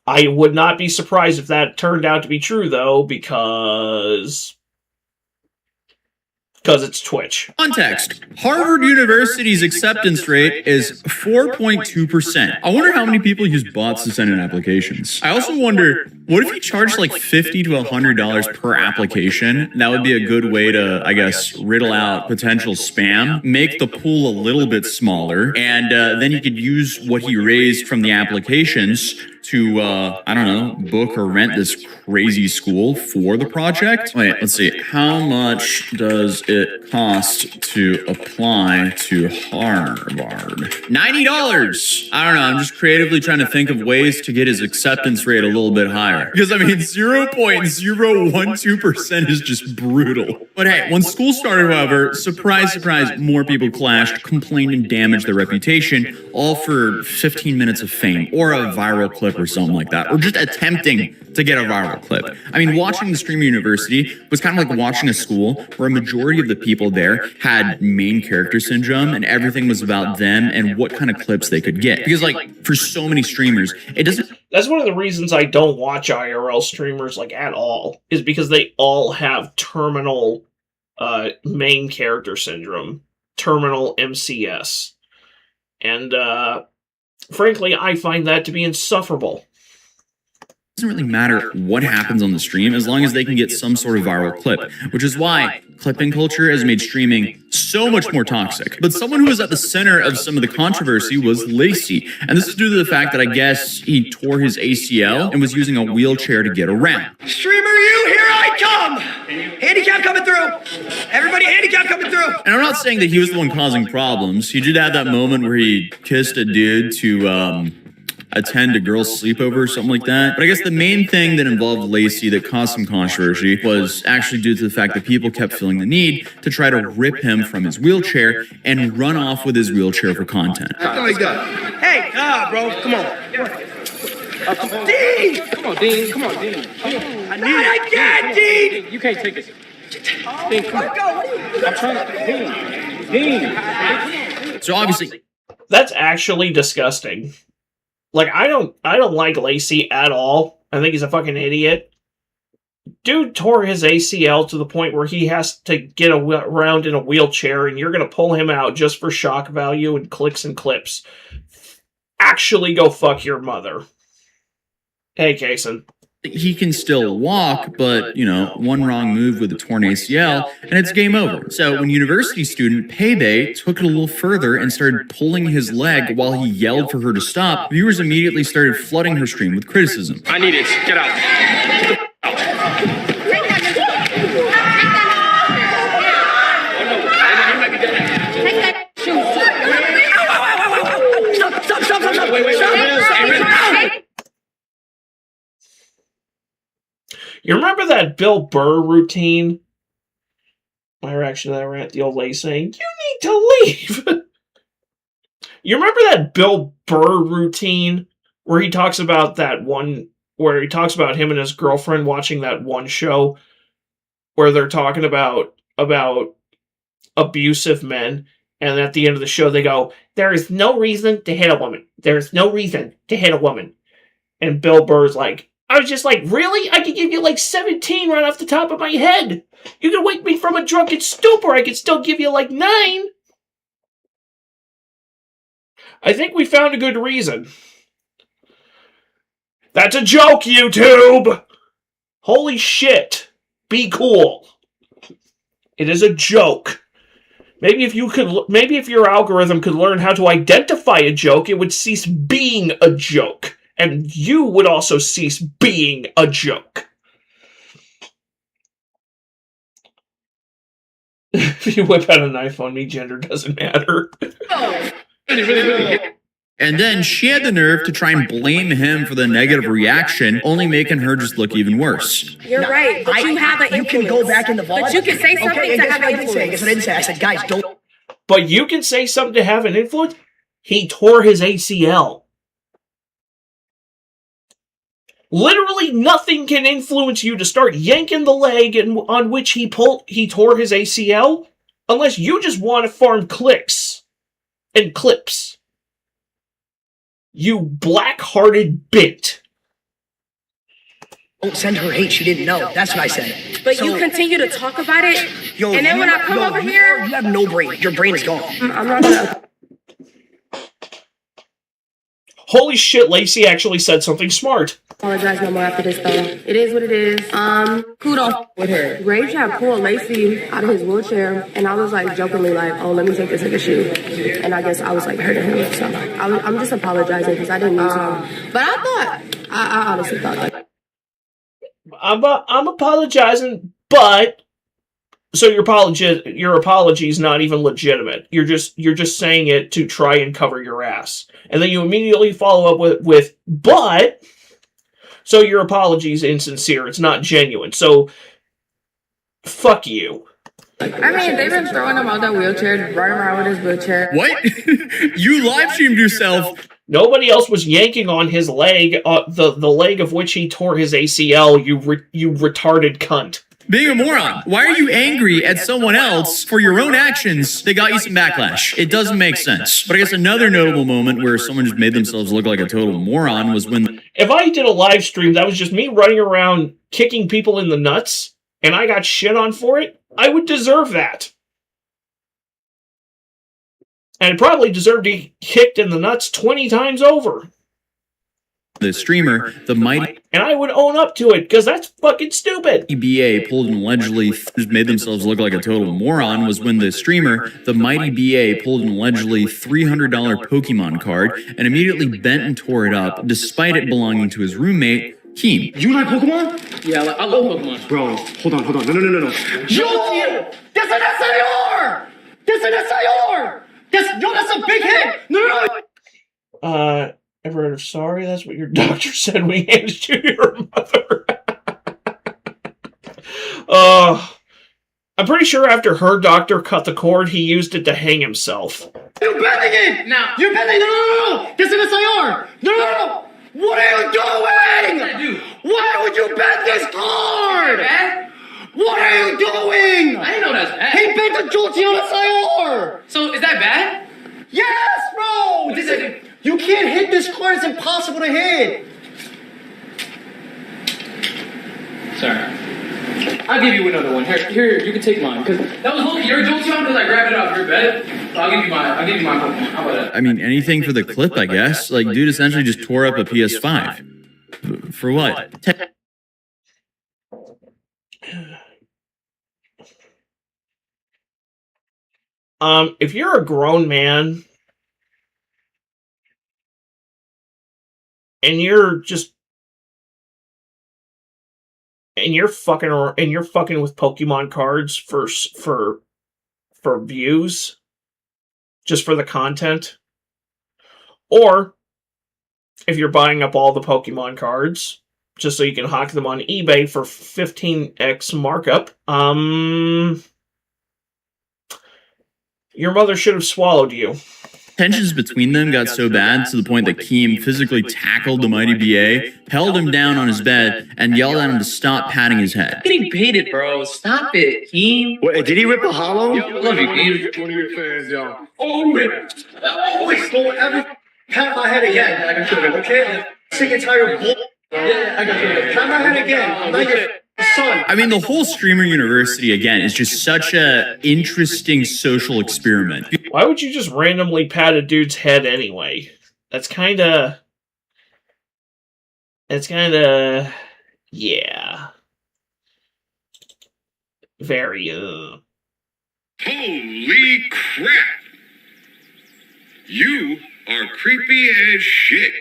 I would not be surprised if that turned out to be true, though, because it's Twitch. Context. Harvard University's acceptance rate is 4.2%. I wonder how many people use bots to send in applications. I also wonder, what if you charge like $50 to $100 per application? That would be a good way to, I guess, riddle out potential spam, make the pool a little bit smaller, and then you could use what he raised from the applications to, I don't know, book or rent this crazy school for the project. Wait, let's see. How much does it cost to apply to Harvard? $90. I don't know. I'm just creatively trying to think of ways to get his acceptance rate a little bit higher. Because, I mean, 0.012% is just brutal. But hey, when school started, however, surprise, surprise, more people clashed, complained, and damaged their reputation, all for 15 minutes of fame or a viral clip or something like that, or just attempting to get a viral clip. I mean, watching the Streamer University was kind of like watching a school where a majority of the people there had main character syndrome and everything was about them and what kind of clips they could get. Because, like, for so many streamers, it doesn't... That's one of the reasons I don't watch IRL streamers, like, at all, is because they all have terminal main character syndrome, terminal MCS. And, frankly, I find that to be insufferable. It doesn't really matter what happens on the stream as long as they can get some sort of viral clip, which is why clipping culture has made streaming so much more toxic. But someone who was at the center of some of the controversy was Lacey, and this is due to the fact that I guess he tore his ACL and was using a wheelchair to get around. Streamer you, here I come! Handicap coming through! Everybody handicap coming through! And I'm not saying that he was the one causing problems. He did have that moment where he kissed a dude to, attend a girl's sleepover or something like that. But I guess the main thing that involved Lacey that caused some controversy was actually due to the fact that people kept feeling the need to try to rip him from his wheelchair and run off with his wheelchair for content. Hey, bro, come on. Dean! Come on, Dean. Come on, Dean. I need it. I can't, Dean! You can't take this. Dean, come on. I'm trying to. Dean. So obviously, that's actually disgusting. Like, I don't like Lacey at all. I think he's a fucking idiot. Dude tore his ACL to the point where he has to get around in a wheelchair, and you're going to pull him out just for shock value and clicks and clips. Actually go fuck your mother. Hey, Kason. he can still walk, but, you know, one wrong move with a torn ACL, and it's game over. So when university student Payday took it a little further and started pulling his leg while he yelled for her to stop, viewers immediately started flooding her stream with criticism. I need it. Get out. You remember that Bill Burr routine? My reaction to that rant, the old lady saying, "You need to leave." You remember that Bill Burr routine where he talks about him and his girlfriend watching that one show where they're talking about abusive men, and at the end of the show they go, "There is no reason to hit a woman. There's no reason to hit a woman." And Bill Burr's like, I was just like, really? I could give you like 17 right off the top of my head. You can wake me from a drunken stupor. I could still give you like 9. I think we found a good reason. That's a joke, YouTube! Holy shit. Be cool. It is a joke. Maybe if your algorithm could learn how to identify a joke, it would cease being a joke. And you would also cease being a joke. If you whip out a knife on me, gender doesn't matter. And then she had the nerve to try and blame him for the negative reaction, only making her just look even worse. You're right, but you have an influence. You can go back in the vault. But you can say something to have an influence. I guess I didn't say. I said, guys, don't. But you can say something to have an influence? He tore his ACL. Literally nothing can influence you to start yanking the leg on which he tore his ACL, unless you just want to farm clicks and clips. You black-hearted bit. Don't send her hate. She didn't know. That's what I said. But you continue to talk about it, and then when I come over here... You have no brain. Your brain is gone. I'm not gonna... Holy shit, Lacey actually said something smart. Apologize no more after this, though. It is what it is. Kudos with her. Ray tried to pull Lacey out of his wheelchair, and I was like jokingly like, "Oh, let me take this nigga shoe," and I guess I was like hurting him. So I'm just apologizing because I didn't mean to. But I honestly thought that. I'm apologizing, but so your apology is not even legitimate. You're just saying it to try and cover your ass, and then you immediately follow up with but. So your apology is insincere. It's not genuine. So, fuck you. I mean, they've been throwing him out that wheelchair, running around with his wheelchair. What? You live-streamed yourself. Nobody else was yanking on his leg, the leg of which he tore his ACL, you retarded cunt. Being a moron. Why are you angry at someone else for your own actions that got you some backlash? It doesn't make sense. But I guess another notable moment where someone just made themselves look like a total moron was when... If I did a live stream that was just me running around kicking people in the nuts, and I got shit on for it, I would deserve that. And I'd probably deserve to be kicked in the nuts 20 times over. The streamer, the mighty... And I would own up to it, because that's fucking stupid. BA pulled and allegedly just made themselves look like a total moron was when the streamer, the mighty BA, pulled an allegedly $300 Pokemon card and immediately bent and tore it up, despite it belonging to his roommate, Keem. You like Pokemon? Yeah, I love Pokemon. Bro, hold on. No. Yo! That's an SIR! That's an SIR! That's a big hit! No! Ever heard of sorry? That's what your doctor said when he handed you to your mother. I'm pretty sure after her doctor cut the cord, he used it to hang himself. You're bending it! Now. You're bending! No! This is an SIR! No! What are you doing? Why would you bend this cord? What are you doing? I didn't know that's bad. He bent the Jolty on SIR! So is that bad? Yes, bro! You can't hit this cord, it's impossible to hit! Sorry. I'll give you another one. Here, you can take mine. Cause that was Loki. You're a joke because I grabbed it off your bed. I'll give you mine. How about that? I mean, anything for the clip, I guess. Like, dude essentially just tore up a PS5. For what? If you're a grown man and you're fucking with Pokemon cards for views, just for the content, or if you're buying up all the Pokemon cards just so you can hawk them on eBay for 15x markup, your mother should have swallowed you. Tensions between them got so bad to the point that Keem physically tackled the mighty BA, held him down on his bed, and yelled at him to stop patting his head. Getting baited, bro. Stop it, Keem. Wait, did he rip a hollow? Yo, I love you, Keem. One of your fans, y'all. Always don't ever pat my head again. Okay? Sick and tired of bull. Yeah, I got you. Pat my head again. I'm not your son. I mean, the whole Streamer University, again, is just such a interesting social experiment. Why would you just randomly pat a dude's head anyway? That's kinda... yeah. Very, Holy crap! You are creepy as shit.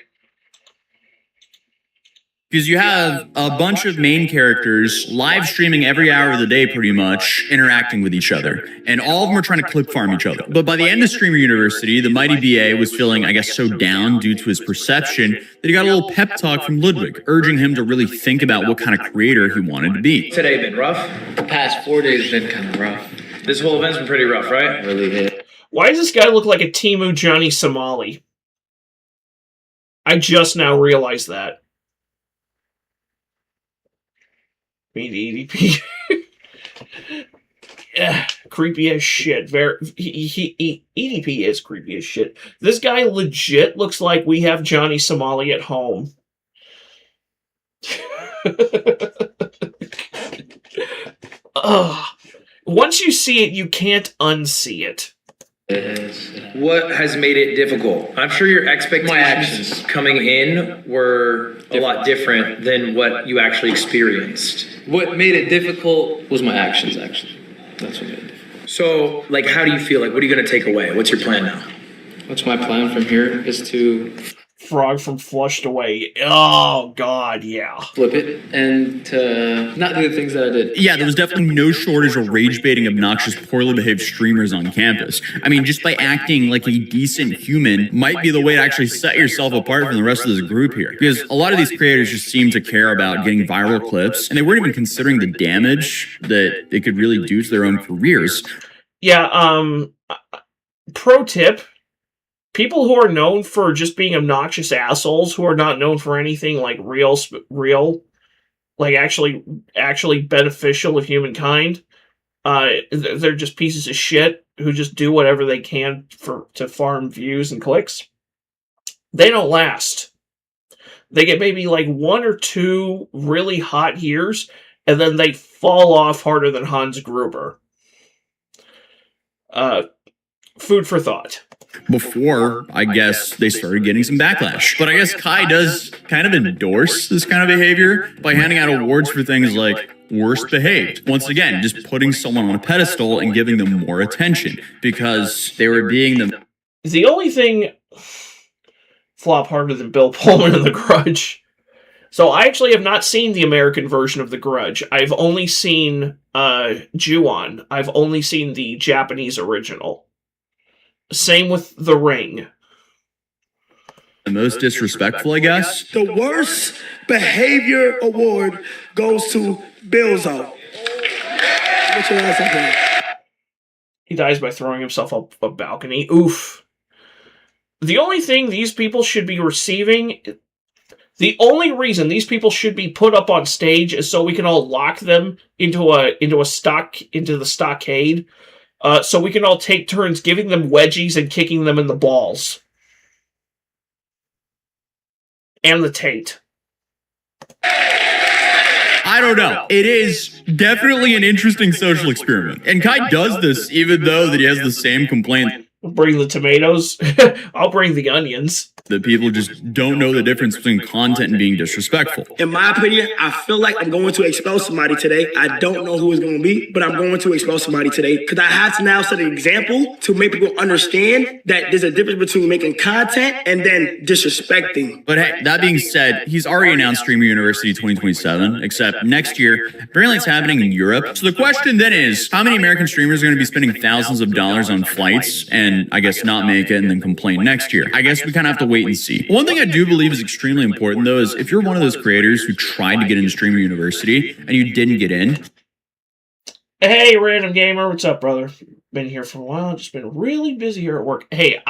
Because you have a bunch of main characters live streaming every hour of the day pretty much, interacting with each other. And all of them are trying to clip farm each other. But by the end of Streamer University, the mighty BA was feeling, I guess, so down due to his perception that he got a little pep talk from Ludwig, urging him to really think about what kind of creator he wanted to be. Today been rough? The past 4 days been kind of rough. This whole event's been pretty rough, right? Really hit. Why does this guy look like a Timu Johnny Somali? I just now realized that. EDP. Yeah, creepy as shit. EDP is creepy as shit. This guy legit looks like we have Johnny Somali at home. Ugh. Once you see it, you can't unsee it. What has made it difficult? I'm sure your expectations coming in were a lot different than what you actually experienced. What made it difficult was my actions, actually. That's what made it difficult. So, like, how do you feel? Like, what are you going to take away? What's your plan now? What's my plan from here is to... Frog from Flushed Away. Oh, God, yeah. Flip it and to not do the things that I did. Yeah, there was definitely no shortage of rage-baiting, obnoxious, poorly behaved streamers on campus. I mean, just by acting like a decent human might be the way to actually set yourself apart from the rest of this group here. Because a lot of these creators just seem to care about getting viral clips, and they weren't even considering the damage that it could really do to their own careers. Yeah, pro tip. People who are known for just being obnoxious assholes, who are not known for anything like real, like actually beneficial of humankind, they're just pieces of shit who just do whatever they can to farm views and clicks. They don't last. They get maybe like 1 or 2 really hot years, and then they fall off harder than Hans Gruber. Food for thought. Before, I guess, they started getting some backlash. But I guess Kai does kind of endorse this kind of behavior by handing out awards for things like worst behaved. Once again, just putting someone on a pedestal and giving them more attention because they were being them. The only thing flop harder than Bill Pullman in The Grudge. So I actually have not seen the American version of The Grudge. I've only seen Ju-on. I've only seen the Japanese original. Same with The Ring. The most disrespectful, I guess. The worst behavior award goes to Bilzo. Get your ass up there. He dies by throwing himself up a balcony. Oof. The only thing these people should be receiving, the only reason these people should be put up on stage is so we can all lock them into the stockade, so we can all take turns giving them wedgies and kicking them in the balls. And the taint. I don't know. It is definitely an interesting social experiment. And Kai does this even though that he has the same complaint. Bring the tomatoes. I'll bring the onions. That people just don't know the difference between content and being disrespectful. In my opinion, I feel like I'm going to expel somebody today. I don't know who it's going to be, but I'm going to expel somebody today because I have to now set an example to make people understand that there's a difference between making content and then disrespecting. But hey, that being said, he's already announced Streamer University 2027, except next year, apparently it's happening in Europe. So the question then is, how many American streamers are going to be spending thousands of dollars on flights and I guess not make it and then complain next year? I guess we kind of have to wait and see. One thing I do believe is extremely important though is if you're one of those creators who tried to get into Streamer University and you didn't get in. Hey, Random Gamer, what's up, brother? Been here for a while, just been really busy here at work. Hey,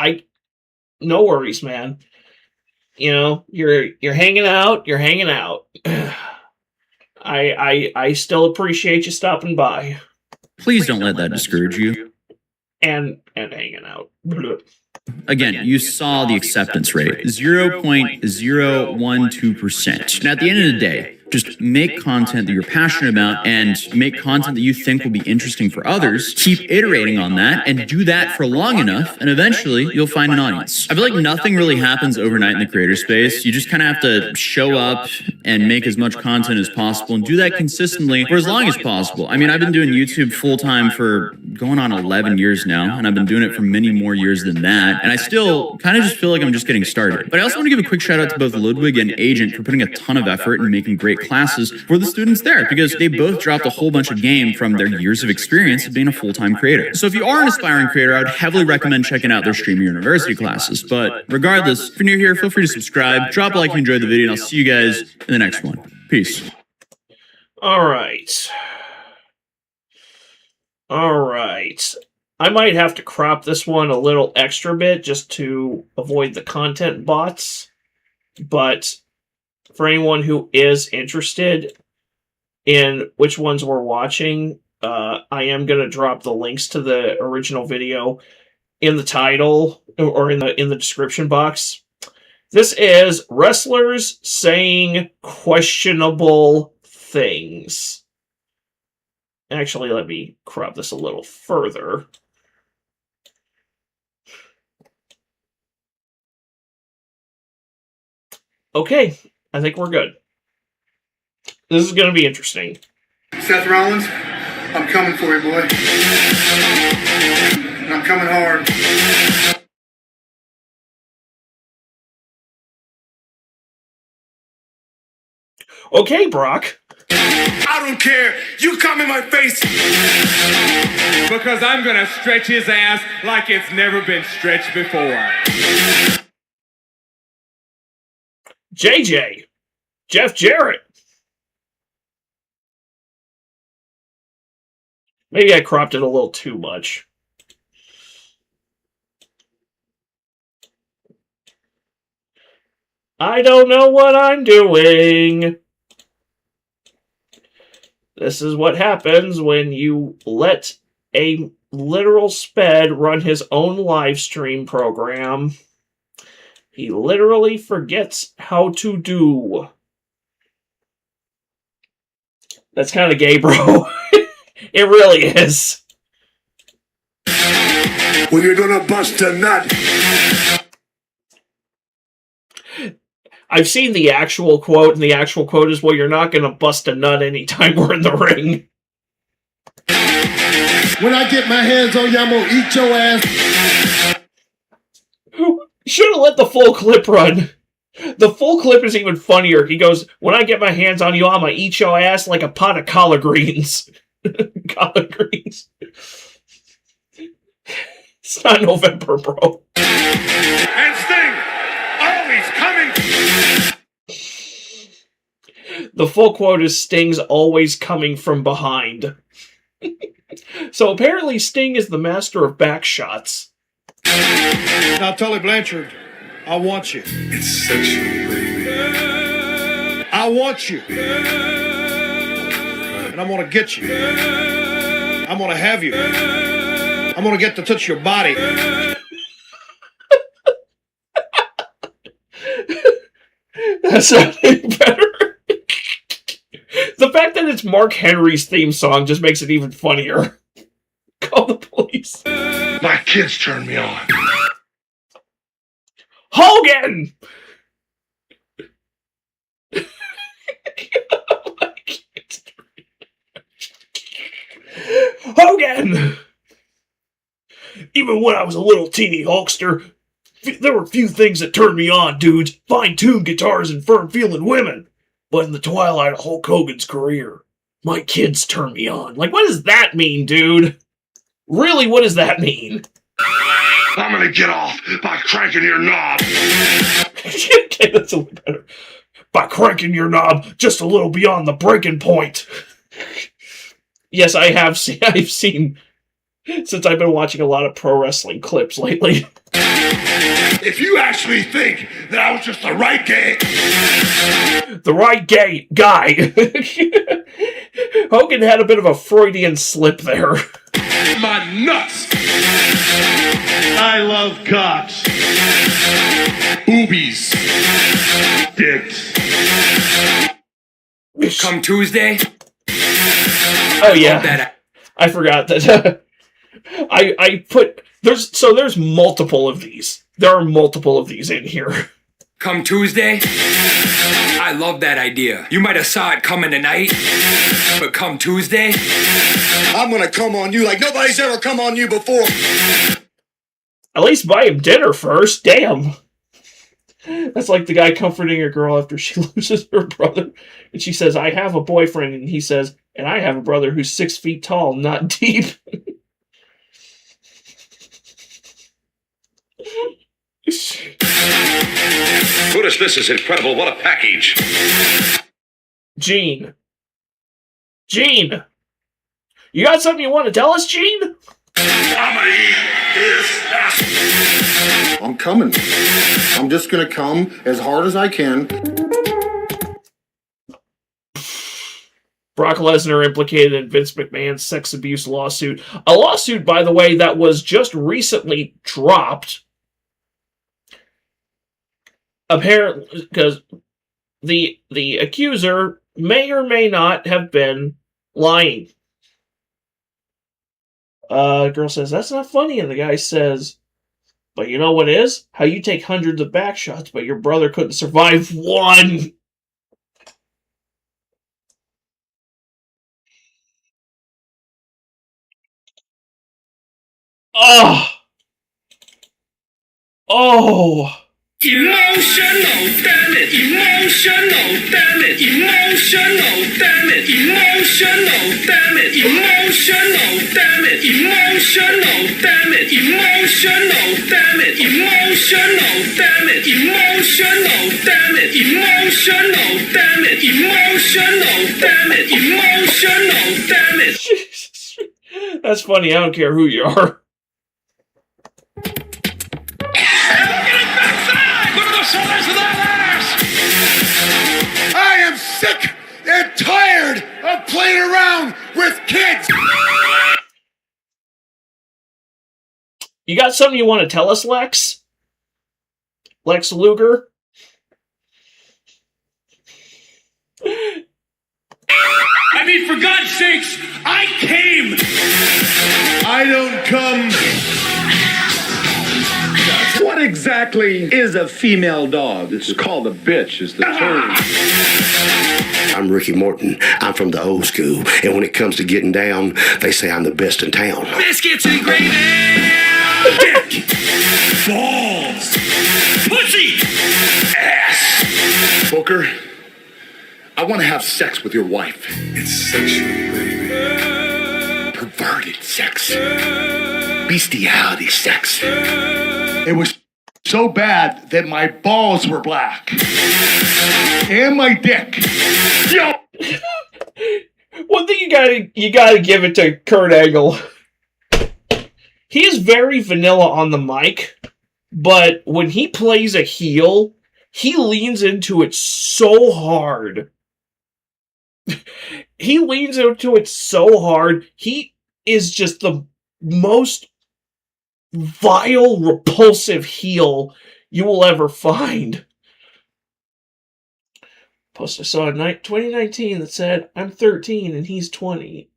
no worries, man. You know, you're hanging out, I still appreciate you stopping by. Please don't let that discourage you. And hanging out. Again, you saw the acceptance rate, 0.012%. And at the end of the day, just make content that you're passionate about and make content that you think will be interesting for others. Keep iterating on that and do that for long enough, and eventually you'll find an audience. I feel like nothing really happens overnight in the creator space. You just kind of have to show up and make as much content as possible and do that consistently for as long as possible. I mean, I've been doing YouTube full-time for going on 11 years now, and I've been doing it for many more years than that, and I still kind of just feel like I'm just getting started. But I also want to give a quick shout out to both Ludwig and Agent for putting a ton of effort and making great classes for the students there, because they both dropped a whole bunch of game from their years of experience of being a full-time creator. So if you are an aspiring creator, I would heavily recommend checking out their Streamer University classes. But regardless, if you're new here, feel free to subscribe, drop a like if you enjoyed the video, and I'll see you guys in the next one. Peace. All right. I might have to crop this one a little extra bit just to avoid the content bots, but for anyone who is interested in which ones we're watching, I am going to drop the links to the original video in the title or in the description box. This is wrestlers saying questionable things. Actually, let me crop this a little further. Okay, I think we're good. This is going to be interesting. Seth Rollins, I'm coming for you, boy. And I'm coming hard. Okay, Brock. I don't care. You come in my face. Because I'm gonna stretch his ass like it's never been stretched before. JJ. Jeff Jarrett. Maybe I cropped it a little too much. I don't know what I'm doing. This is what happens when you let a literal sped run his own live stream program. He literally forgets how to do. That's kind of gay, bro. It really is. When you're gonna bust a nut. I've seen the actual quote, and the actual quote is, well, you're not going to bust a nut anytime we're in the ring. When I get my hands on you, I'm gonna eat your ass. Should have let the full clip run. The full clip is even funnier. He goes, when I get my hands on you, I'm going to eat your ass like a pot of collard greens. Collard greens. It's not November, bro. And Sting, always The full quote is Sting's always coming from behind. So apparently Sting is the master of back shots. Now, Tully Blanchard, I want you. It's sexual, baby. I want you. And I'm gonna get you. I'm gonna have you. I'm gonna get to touch your body. That's sounding better. The fact that it's Mark Henry's theme song just makes it even funnier. Call the police. My kids turn me on. Hogan! Hogan! Even when I was a little teeny Hulkster, there were few things that turned me on, dudes. Fine-tuned guitars and firm-feeling women. But in the twilight of Hulk Hogan's career, my kids turned me on. Like, what does that mean, dude? Really, what does that mean? I'm gonna get off by cranking your knob. Okay, that's a little better. By cranking your knob just a little beyond the breaking point. Yes, I've seen, since I've been watching a lot of pro wrestling clips lately. If you actually think that I was just the right guy. Hogan had a bit of a Freudian slip there. My nuts. I love cocks. Boobies. Dicks. Come Tuesday. Oh yeah, I forgot that. I put there's multiple of these. There are multiple of these in here. Come Tuesday. I love that idea. You might have saw it coming tonight, but come Tuesday, I'm gonna come on you like nobody's ever come on you before. At least buy him dinner first. Damn. That's like the guy comforting a girl after she loses her brother. And she says, I have a boyfriend. And he says, and I have a brother who's 6 feet tall, not deep. Brutus, this is incredible. What a package. Gene. You got something you want to tell us, Gene? I'm gonna eat his ass. I'm coming. I'm just gonna come as hard as I can. Brock Lesnar implicated in Vince McMahon's sex abuse lawsuit. A lawsuit, by the way, that was just recently dropped. Apparently, because the accuser may or may not have been lying. Girl says, that's not funny. And the guy says, but you know what is? How you take hundreds of back shots, but your brother couldn't survive one. Oh. Emotional, damn it. Emotional, damn it. Emotional, damn it. Emotional, damn it. Emotional, damn it. Emotional, damn it. Emotional, damn it. Emotional, damn it. Emotional, damn it. Emotional, damn it. Emotional, damn it. Emotional, damn it. That's funny. I don't care who you are. I am sick and tired of playing around with kids. You got something you want to tell us, Lex? Lex Luger? I mean, for God's sakes, I came. I don't come. What exactly is a female dog? It's called a bitch, is the term. I'm Ricky Morton. I'm from the old school. And when it comes to getting down, they say I'm the best in town. Biscuits and gravy. Dick. Balls. Pussy. Ass. Booker, I want to have sex with your wife. It's sexual, baby. Perverted sex. Bestiality sex. It was so bad that my balls were black. And my dick. Yo! One thing you gotta give it to Kurt Angle. He is very vanilla on the mic, but when he plays a heel, he leans into it so hard. He leans into it so hard. He is just the most vile, repulsive heel you will ever find. Post I saw in 2019 that said, I'm 13 and he's 20.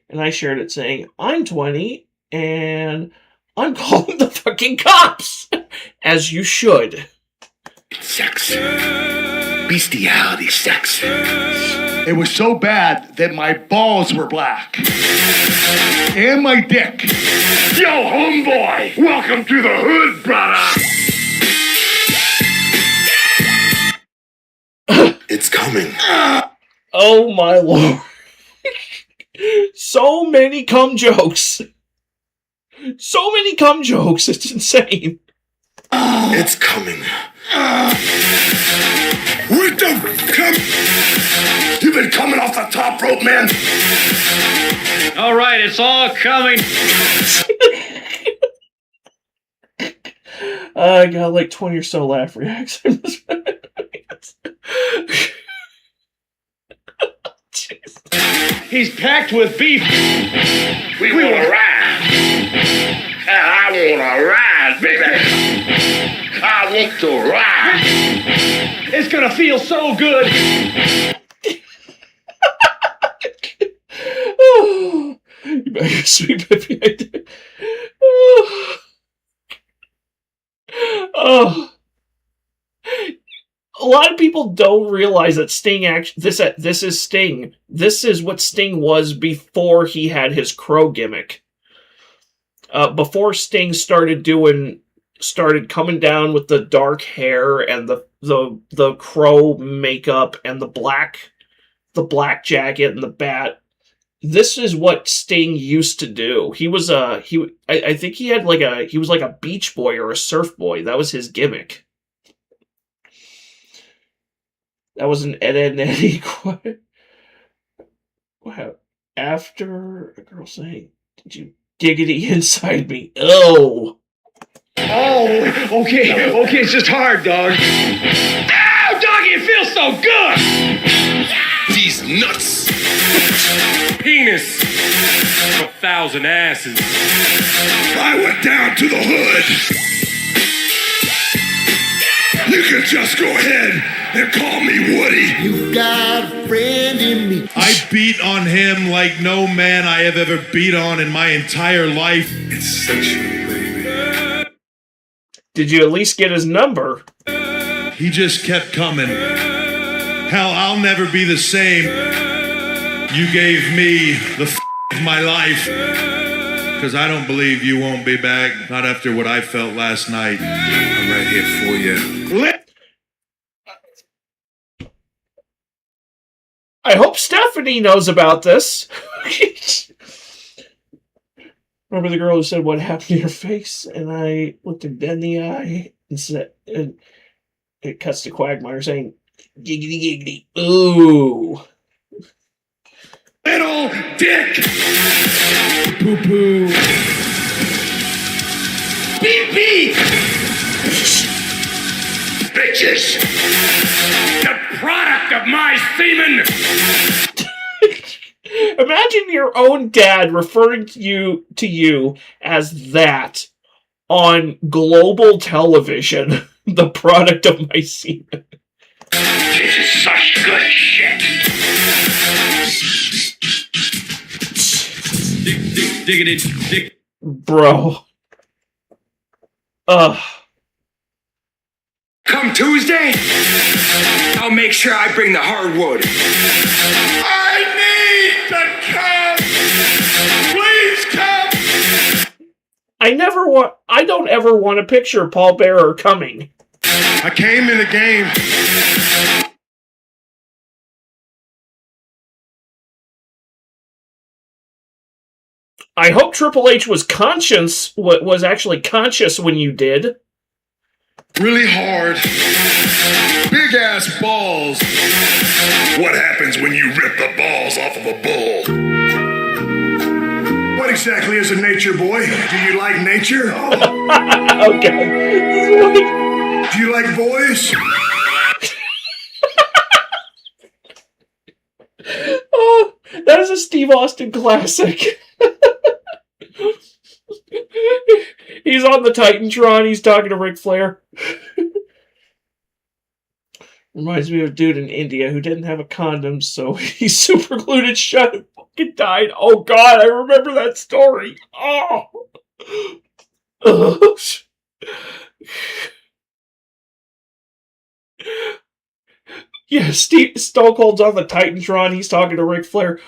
And I shared it saying, I'm 20 and I'm calling the fucking cops. As you should. Sex. Bestiality sex. It was so bad that my balls were black. And my dick. Yo, homeboy! Welcome to the hood, brother! It's coming. Oh my lord. So many cum jokes. So many cum jokes. It's insane. It's coming. What the cum? You've been coming off the top rope, man. All right, it's all coming. I got like 20 or so laugh reacts. He's packed with beef. We want to ride. I want to ride, baby. I want to ride. It's gonna feel so good. Oh, you better sweet baby. Oh. A lot of people don't realize that Sting this is Sting. This is what Sting was before he had his crow gimmick. Before Sting started coming down with the dark hair and the crow makeup and the black jacket and the bat. This is what Sting used to do. He was I think he was like a beach boy or a surf boy. That was his gimmick. That was an Ed, Edd n Eddy quote. Wow. After a girl saying, did you giggity inside me? Oh. Oh, okay, it's just hard, dog. Ow, doggy, it feels so good! These nuts. Penis. 1,000 asses. I went down to the hood. You can just go ahead and call me Woody. You got a friend in me. I beat on him like no man I have ever beat on in my entire life. It's sexual, baby. Did you at least get his number? He just kept coming. Hell, I'll never be the same. You gave me the of my life. Because I don't believe you won't be back. Not after what I felt last night. I'm right here for you. I hope Stephanie knows about this. Remember the girl who said, what happened to your face? And I looked him dead in the eye and said, and it cuts to Quagmire saying, giggity giggity. Ooh. Little dick. Poo poo. Beep beep. Bitches. The product of my semen. Imagine your own dad referring to you as that on global television. The product of my semen. This is such good shit. Diggity dick. Bro. Come Tuesday, I'll make sure I bring the hardwood. I need to come. Please come. I don't ever want to picture Paul Bearer coming. I came in the game. I hope Triple H was actually conscious when you did. really hard, big ass balls. What happens when you rip the balls off of a bull? What exactly is a nature boy? Do you like nature? Okay. Do you like boys? Oh, that is a Steve Austin classic. He's on the Titantron. He's talking to Ric Flair. Reminds me of a dude in India who didn't have a condom, so he super glued it shut and fucking died. Oh God, I remember that story. Oh. Ugh. Yeah, Stone Cold's on the Titantron. He's talking to Ric Flair.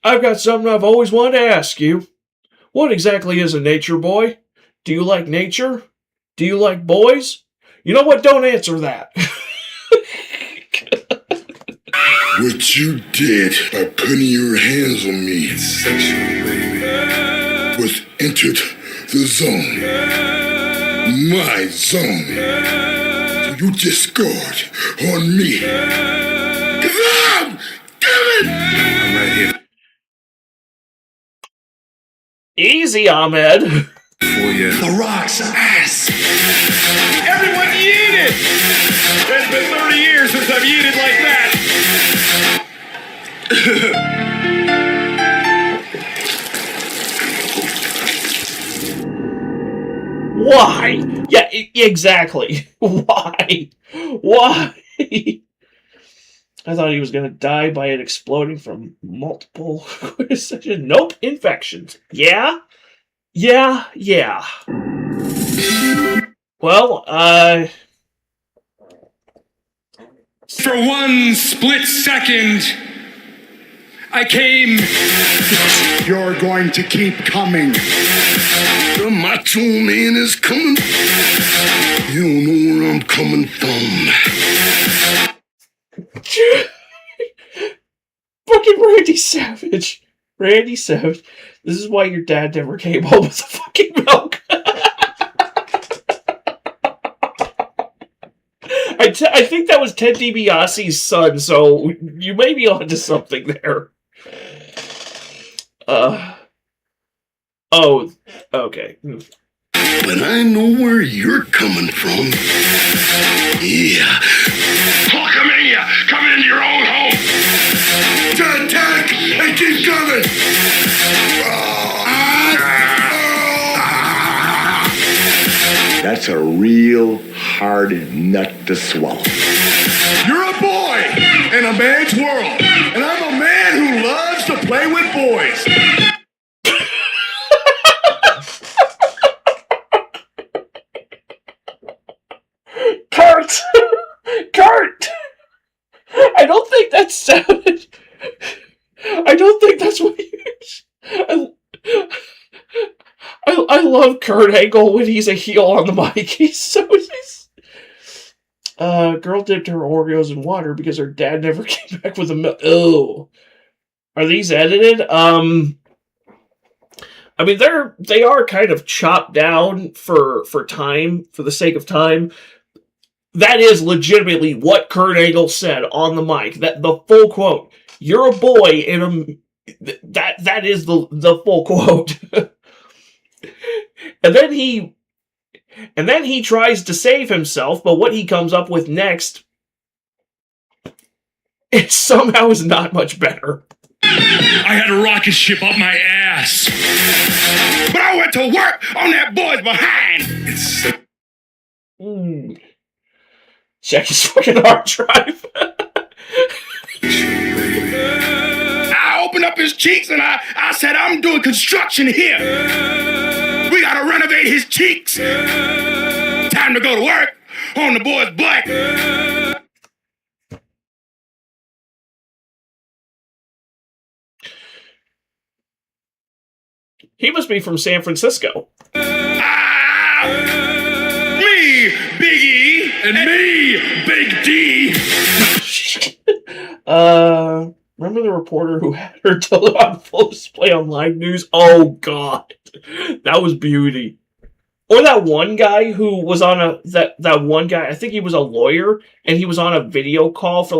I've got something I've always wanted to ask you. What exactly is a nature boy? Do you like nature? Do you like boys? You know what? Don't answer that. What you did by putting your hands on me, sexual baby, was entered the zone. My zone. So you discard on me. Cause I'm right here. Easy, Ahmed. For you. The Rock's ass. Everyone eat it! It's been 30 years since I've eaten like that. Why? Yeah, exactly. Why? Why? I thought he was going to die by it exploding from multiple quintessential. Nope, infections. Yeah? Yeah. Well, For one split second, I came. You're going to keep coming. The macho man is coming. You don't know where I'm coming from. fucking Randy Savage. Randy Savage. This is why your dad never came home with the fucking milk. I think that was Ted DiBiase's son, so you may be onto something there. Oh, okay. But I know where you're coming from. Yeah. Hulkamania, coming into your own home. To attack and keep coming. That's a real hard nut to swallow. You're a boy in a man's world, and I'm a man who loves to play with boys. Kurt! Kurt! I don't think that sounded... I don't think that's what I love Kurt Angle when he's a heel on the mic. He's so... girl dipped her Oreos in water because her dad never came back with a milk. Oh. Are these edited? I mean, they are kind of chopped down for time, for the sake of time. That is legitimately what Kurt Angle said on the mic. That the full quote. You're a boy in a... That is the full quote. And then he tries to save himself, but what he comes up with next, it somehow is not much better. I had a rocket ship up my ass. But I went to work on that boy's behind. Check his fucking hard drive. I opened up his cheeks and I said, I'm doing construction here. We gotta renovate his cheeks. Time to go to work on the boy's butt. He must be from San Francisco. Me, Big E, and me, Big D. Remember the reporter who had her dildo on full display on live news? Oh, God. That was beauty. Or that one guy who was on that one guy, I think he was a lawyer, and he was on a video call for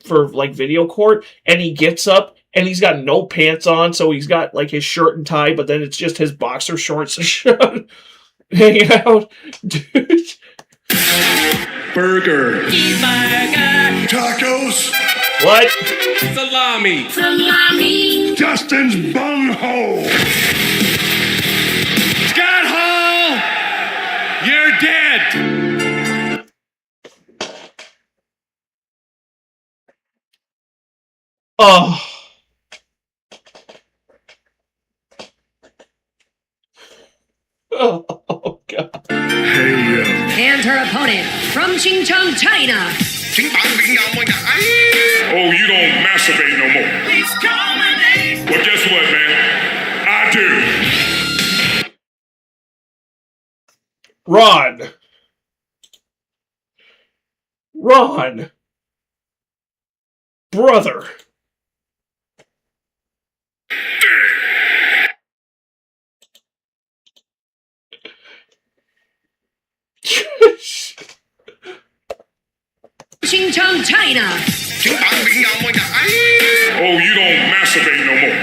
video court, and he gets up and he's got no pants on, so he's got like his shirt and tie, but then it's just his boxer shorts hanging out. Dude. Burger. Tacos. What? Salami. Salami. Justin's bunghole. Scott Hall, you're dead. Oh. Oh, God. And her opponent from Xinjiang, China. Oh, you don't masturbate no more. Well, guess what, man? I do. Ron. Brother. Xinjiang, China. Oh, you don't masturbate no more.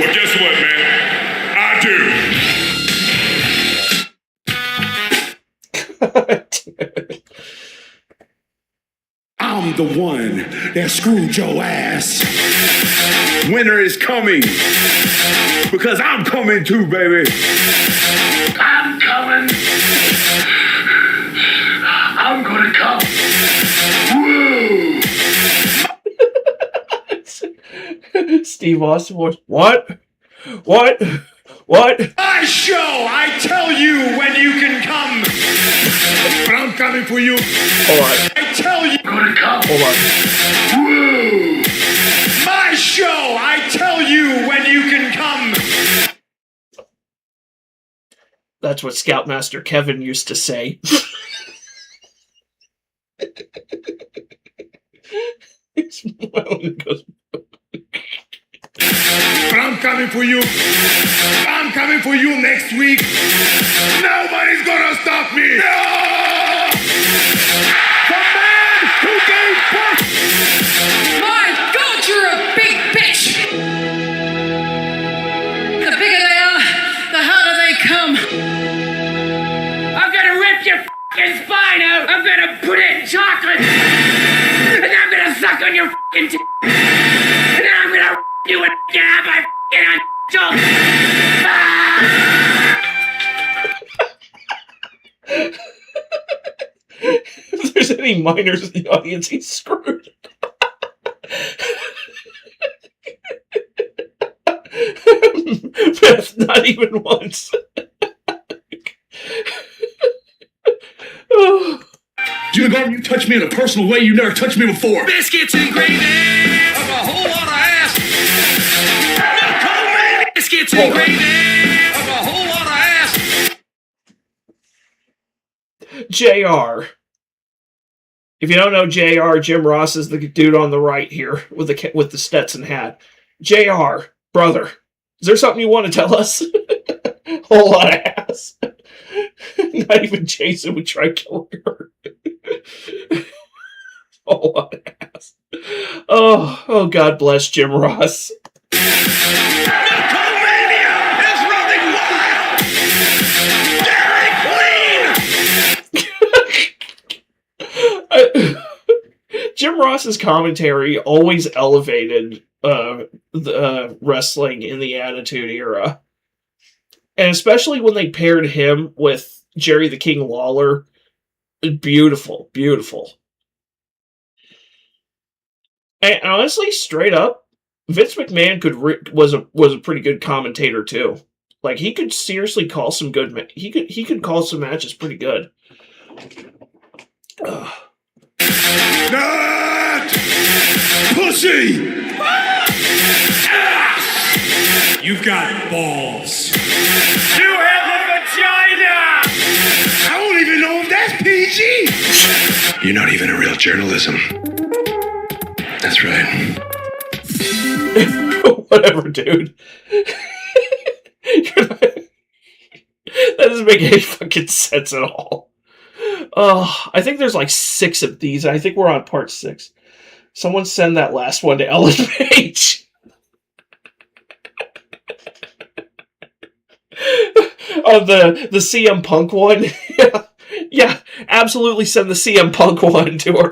Well, guess what, man? I do. I'm the one that screwed your ass. Winter is coming. Because I'm coming too, baby. I'm coming. I'm gonna come. Woo! Steve Austin was, what? My show, I tell you when you can come. But I'm coming for you. Hold on. I tell you. I'm gonna come. Hold on. Woo! My show, I tell you when you can come. That's what Scoutmaster Kevin used to say. But I'm coming for you. I'm coming for you next week. Nobody's gonna stop me. No! The man who gave birth. My God, you're a big bitch. The bigger they are, the harder they come. I'm gonna rip your fucking spine out. I'm gonna put it in chocolate. And then I'm gonna suck on your fucking teeth. And then I'm gonna you and get out my fucking joke. If there's any minors in the audience, he's screwed. Beth, not even once. Jimmy Garden, you touch me in a personal way you never touched me before. Biscuits and gravy of a whole lot of ass. Biscuits and gravy of a whole lot of ass. JR. If you don't know JR, Jim Ross is the dude on the right here with the Stetson hat. JR, brother, is there something you want to tell us? Whole lot of ass. Not even Jason would try killing her. Whole lot of ass. Oh, God bless Jim Ross. Jim Ross's commentary always elevated the wrestling in the Attitude Era. And especially when they paired him with Jerry the King Lawler. Beautiful, beautiful. And honestly, straight up, Vince McMahon was a pretty good commentator too. Like, he could seriously call some good he could call some matches pretty good. Not pussy. You've got balls. You have a vagina. I don't even know if that's PG. You're not even a real journalism. That's right. Whatever, dude. That doesn't make any fucking sense at all. I think there's like 6 of these. I think we're on part 6. Someone send that last one to Ellen Page. Oh, the CM Punk one? Yeah, absolutely send the CM Punk one to her.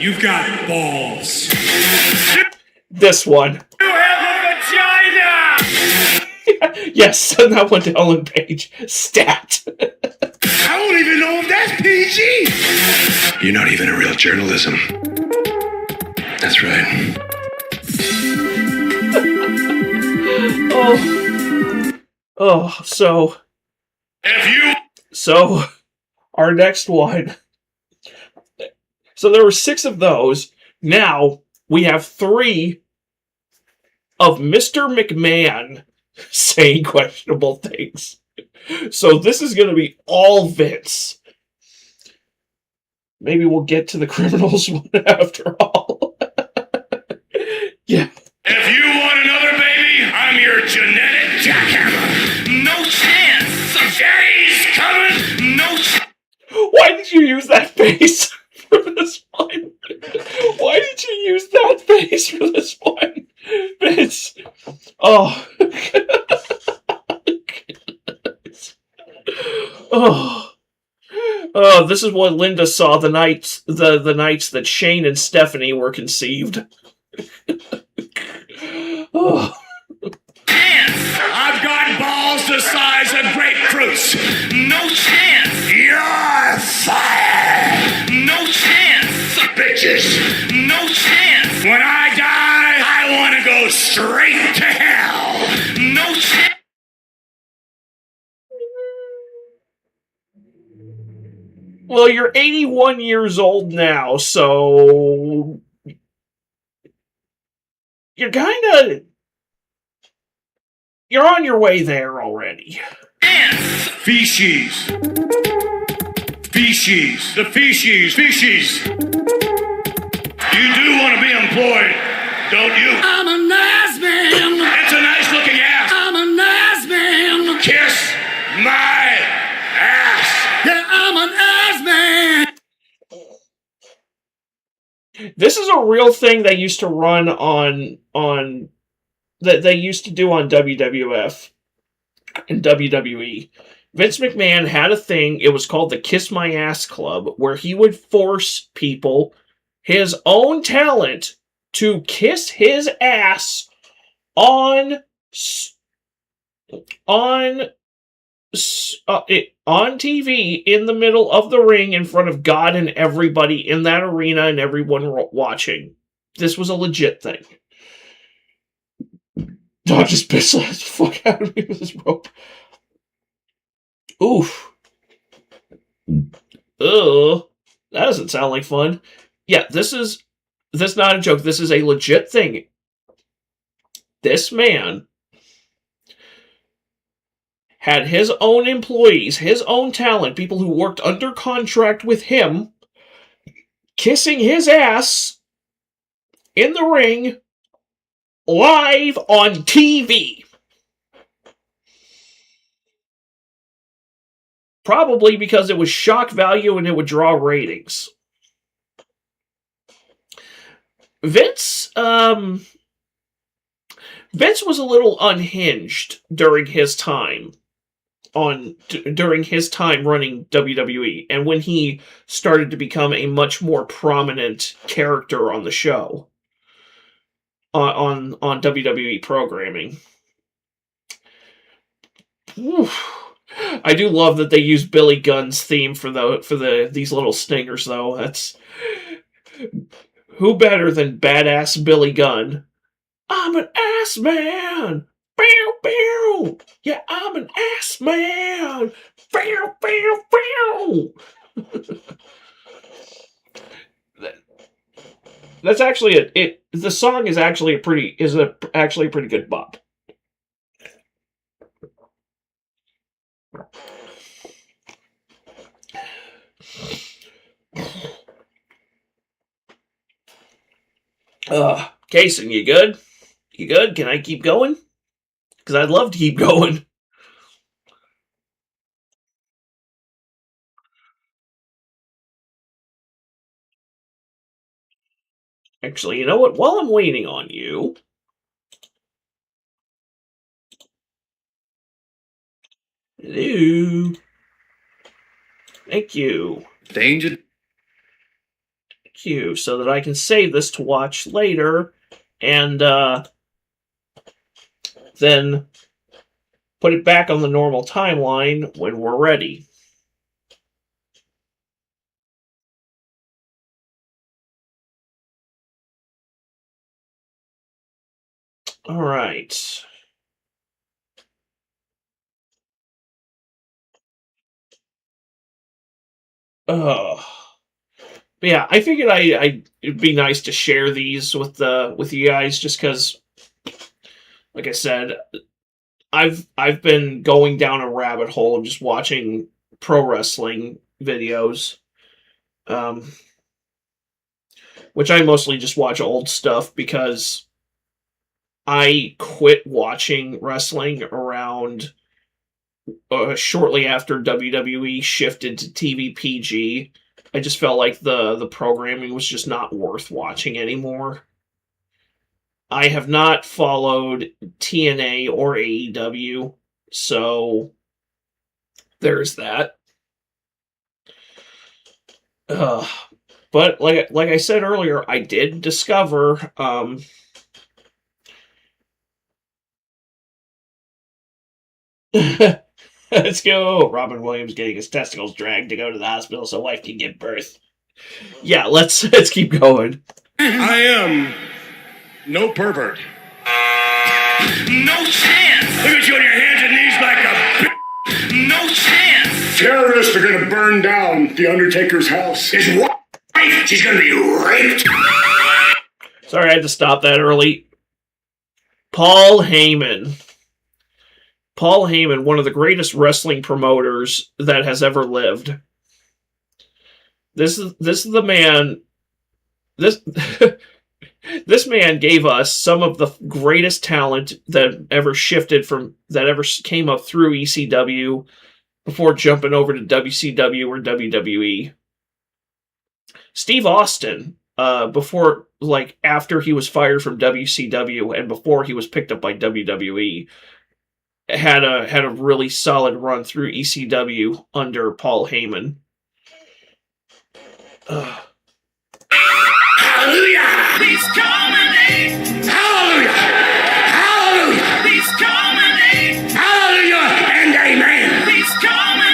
You've got balls. This one. You have a vagina! Yes, send that one to Ellen Page. Stat. I don't even know if that's PG. You're not even a real journalism. That's right. So our next one. So there were 6 of those. Now we have 3 of Mr. McMahon saying questionable things. So this is going to be all Vince. Maybe we'll get to the criminals one after all. Yeah. If you want another baby, I'm your genetic jackhammer. No chance. Daddy's coming. No chance. Why did you use that face for this one? Why did you use that face for this one? Vince. Oh. Oh, this is what Linda saw the nights that Shane and Stephanie were conceived. Oh. I've got balls the size of grapefruits. No chance. You're fired. No chance. Bitches. No chance. When I die, I want to go straight to hell. No chance. Well, you're 81 years old now, so you're on your way there already. Feces. Feces. The feces. Feces. You do want to be employed, don't you? I'm a nice man. It's a nice looking ass. I'm a nice man. Kiss my ass. Yeah, I'm an ass man. This is a real thing they used to run on that they used to do on WWF and WWE. Vince McMahon had a thing, it was called the Kiss My Ass Club, where he would force people, his own talent, to kiss his ass on TV in the middle of the ring in front of God and everybody in that arena and everyone watching. This was a legit thing. Dog just pissed the fuck out of me with this rope. Oof. Ugh. That doesn't sound like fun. Yeah, this is not a joke. This is a legit thing. This man had his own employees, his own talent, people who worked under contract with him, kissing his ass in the ring live on TV. Probably because it was shock value and it would draw ratings. Vince was a little unhinged during his time running WWE, and when he started to become a much more prominent character on the show, on WWE programming. Oof. I do love that they use Billy Gunn's theme for these little stingers, though. That's who better than badass Billy Gunn? I'm an ass man. Bow, bow. Yeah, I'm an ass man. Bow, bow, bow. That's actually the song is actually a pretty good bop. Kason, you good? You good? Can I keep going? Because I'd love to keep going. Actually, you know what? While I'm waiting on you... Hello? Thank you. Danger. Thank you, so that I can save this to watch later, and then put it back on the normal timeline when we're ready. All right. But yeah, I figured it'd be nice to share these with you guys, just because, like I said, I've been going down a rabbit hole of just watching pro wrestling videos, which I mostly just watch old stuff because I quit watching wrestling around shortly after WWE shifted to TV PG. I just felt like the programming was just not worth watching anymore. I have not followed TNA or AEW, so there's that. But like I said earlier, I did discover let's go. Robin Williams getting his testicles dragged to go to the hospital so wife can give birth. Yeah, let's keep going. I am no pervert. No chance. Look at you on your hands and knees like a b****. No chance. Terrorists are gonna burn down the Undertaker's house. His wife, she's gonna be raped. Sorry, I had to stop that early. Paul Heyman. Paul Heyman, one of the greatest wrestling promoters that has ever lived. This is the man. This this man gave us some of the greatest talent that ever came up through ECW before jumping over to WCW or WWE. Steve Austin, after he was fired from WCW and before he was picked up by WWE, had a really solid run through ECW under Paul Heyman. Hallelujah! Please call my name. Hallelujah! Hallelujah! Please call my name. Hallelujah and amen. Please call my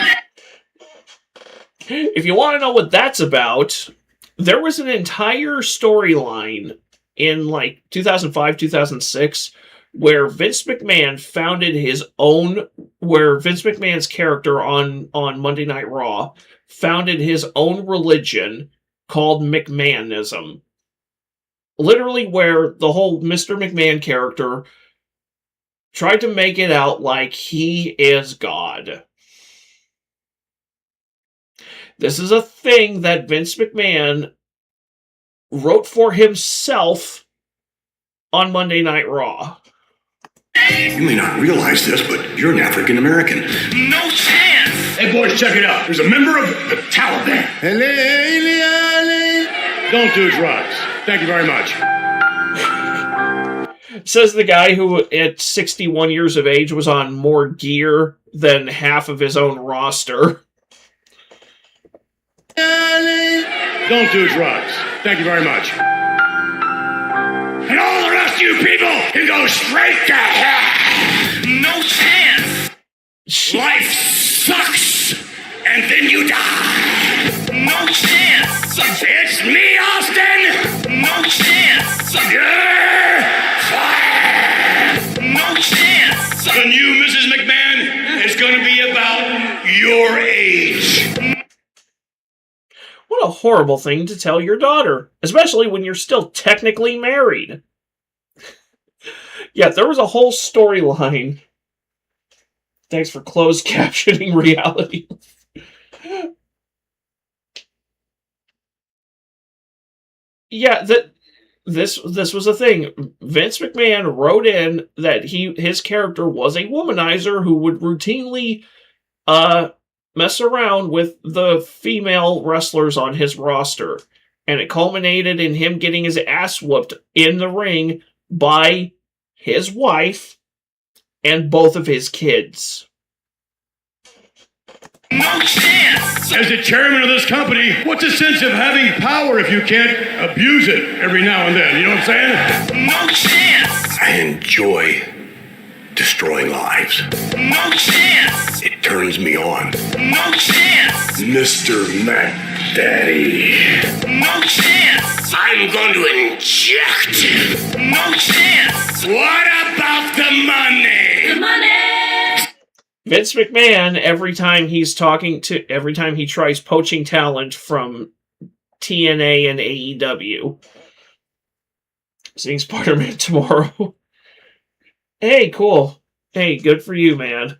name. If you want to know what that's about, there was an entire storyline in 2005, 2006 where Vince McMahon's character on Monday Night Raw founded his own religion called McMahonism. Literally where the whole Mr. McMahon character tried to make it out like he is God. This is a thing that Vince McMahon wrote for himself on Monday Night Raw. You may not realize this, but you're an African American. No chance. Hey, boys, check it out. There's a member of the Taliban. Don't do drugs. Thank you very much. Says the guy who, at 61 years of age, was on more gear than half of his own roster. Don't do drugs. Thank you very much. And all the rest of you people can go straight to hell. No chance. Life sucks, and then you die. No chance. It's me, Austin. No chance. You're fired. No chance. The new Mrs. McMahon is going to be about your age. What a horrible thing to tell your daughter, especially when you're still technically married. Yeah, there was a whole storyline. Thanks for closed captioning reality. Yeah, this was a thing. Vince McMahon wrote in that his character was a womanizer who would routinely mess around with the female wrestlers on his roster. And it culminated in him getting his ass whooped in the ring by his wife and both of his kids. No chance! As the chairman of this company, what's the sense of having power if you can't abuse it every now and then? You know what I'm saying? No chance! I enjoy destroying lives. No chance! It turns me on. No chance! Mr. Mac Daddy. No chance! I'm going to inject you. No chance! What about the money? The money! Vince McMahon, every time he tries poaching talent from TNA and AEW. Seeing Spider-Man tomorrow. Hey, cool. Hey, good for you, man.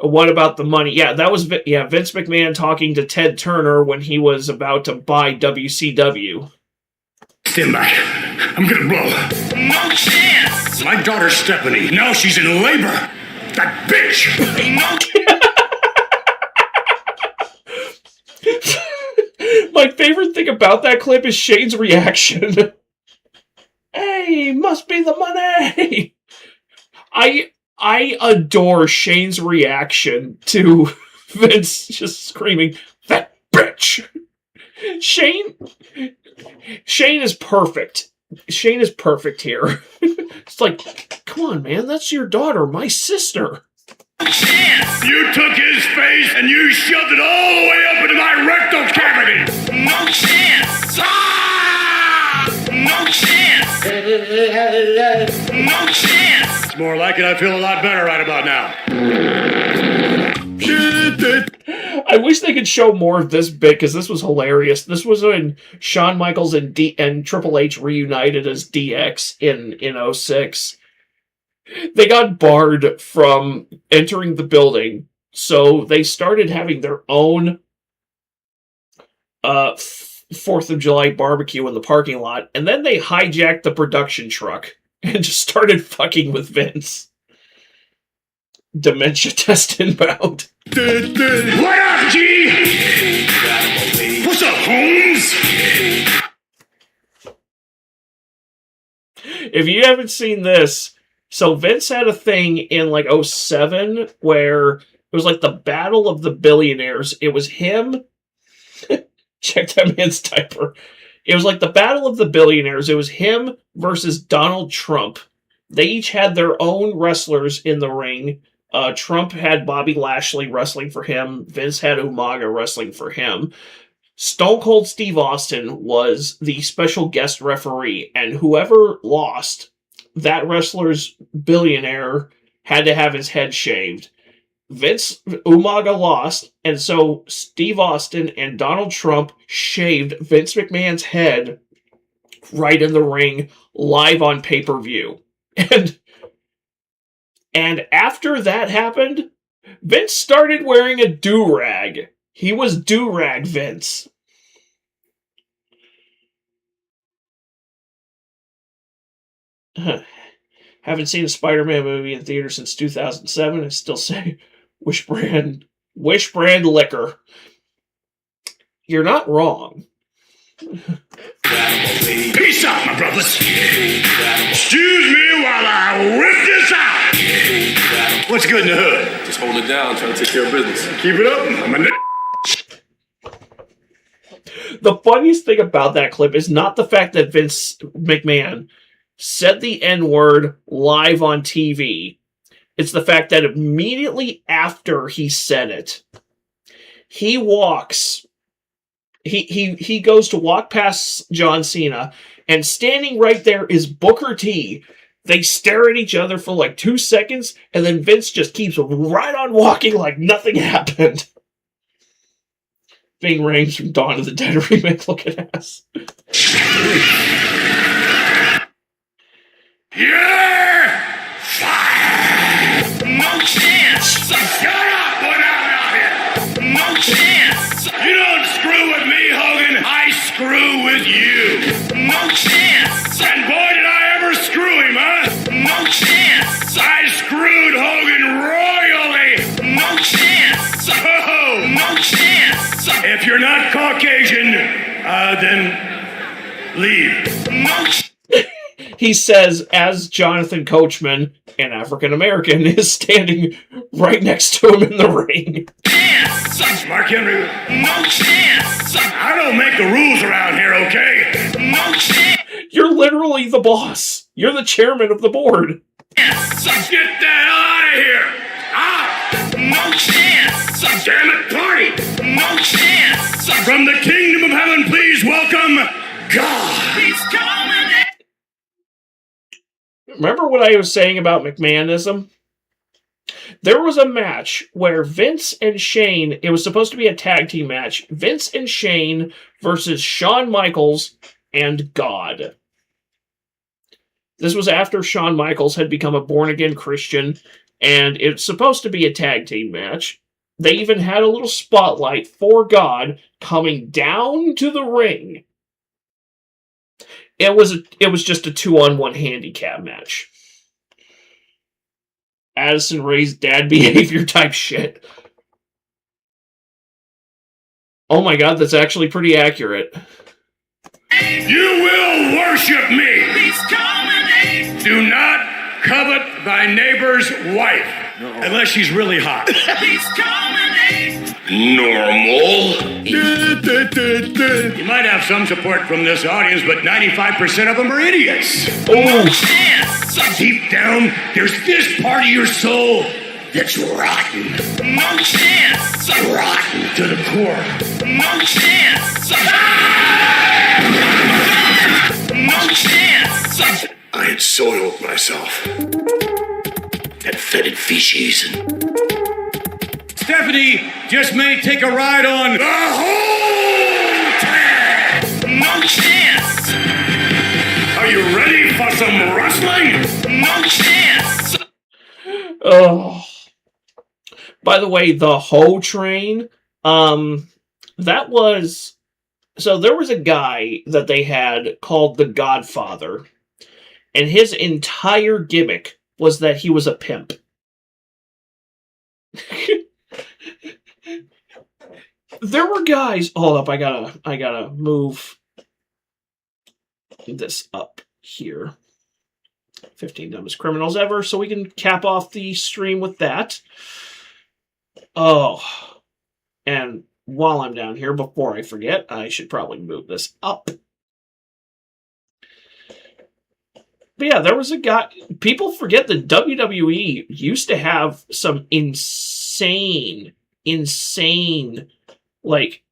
What about the money? Yeah, that was Vince McMahon talking to Ted Turner when he was about to buy WCW. Stand back. I'm gonna blow. No chance! My daughter Stephanie, now she's in labor. That bitch! My favorite thing about that clip is Shane's reaction. Hey, must be the money! I adore Shane's reaction to Vince just screaming, that bitch! Shane is perfect. Shane is perfect here. It's like, come on, man, that's your daughter, my sister. You took his face and you shoved it all the way up into my rectal cavity. No chance. Ah! No chance. No chance. It's more like it. I feel a lot better right about now. I wish they could show more of this bit because this was hilarious. This was when Shawn Michaels and Triple H reunited as DX in 06. They got barred from entering the building, so they started having their own 4th of July barbecue in the parking lot, and then they hijacked the production truck and just started fucking with Vince. Dementia test inbound. What up, G? What's up, Holmes? If you haven't seen this, so Vince had a thing in like 07 where it was like the Battle of the Billionaires. It was him. Check that man's diaper. It was like the Battle of the Billionaires. It was him versus Donald Trump. They each had their own wrestlers in the ring. Trump had Bobby Lashley wrestling for him. Vince had Umaga wrestling for him. Stone Cold Steve Austin was the special guest referee, and whoever lost, that wrestler's billionaire had to have his head shaved. Umaga lost, and so Steve Austin and Donald Trump shaved Vince McMahon's head right in the ring, live on pay-per-view. And after that happened, Vince started wearing a do-rag. He was do-rag Vince. Haven't seen a Spider-Man movie in theater since 2007. I still say Wish brand liquor. You're not wrong. Peace out, my brothers. Excuse me while I rip this out. What's good in the hood? Just hold it down, trying to take care of business. Keep it up. I'm a The funniest thing about that clip is not the fact that Vince McMahon said the N-word live on TV. It's the fact that immediately after he said it, he walks. He goes to walk past John Cena, and standing right there is Booker T. They stare at each other for like 2 seconds, and then Vince just keeps right on walking like nothing happened. Ving Rhames from Dawn of the Dead remake. Look at ass. You're fired. No chance. Shut up, put out here. No chance. You don't screw with me, Hogan. I screw with you. No chance. And boy, did I ever screw him, huh? No chance. I screwed Hogan royally. No chance. Oh, no chance. If you're not Caucasian, Then leave. No. He says, as Jonathan Coachman, an African American, is standing right next to him in the ring. Mark Henry. No chance. I don't make the rules around here, okay? No chance. You're literally the boss. You're the chairman of the board. Get the hell out of here! No chance. Damn it, party! No chance. From the kingdom of heaven, please welcome God. He's coming in. Remember what I was saying about McMahonism? There was a match where Vince and Shane, it was supposed to be a tag team match, Vince and Shane versus Shawn Michaels and God. This was after Shawn Michaels had become a born-again Christian, and it's supposed to be a tag team match. They even had a little spotlight for God coming down to the ring. It was just a 2-on-1 handicap match. Addison Rae's dad behavior type shit. Oh my god, that's actually pretty accurate. You will worship me. He's coming in. Do not covet thy neighbor's wife. Unless she's really hot. He's coming in. Normal. You might have some support from this audience, but 95% of them are idiots. No chance. Deep down, there's this part of your soul that's rotten. No chance. Rotten to the core. No chance. No chance. I had soiled myself. That fetid feces. Stephanie just may take a ride on the whole tag. No chance. Are you ready for some wrestling? No chance. Oh. By the way, the Ho Train, that was... So there was a guy that they had called the Godfather, and his entire gimmick was that he was a pimp. There were guys... Hold up, I gotta move this up here. 15 Dumbest Criminals Ever, so we can cap off the stream with that. Oh. And while I'm down here, before I forget, I should probably move this up. But yeah, there was a guy... People forget that WWE used to have some insane, like...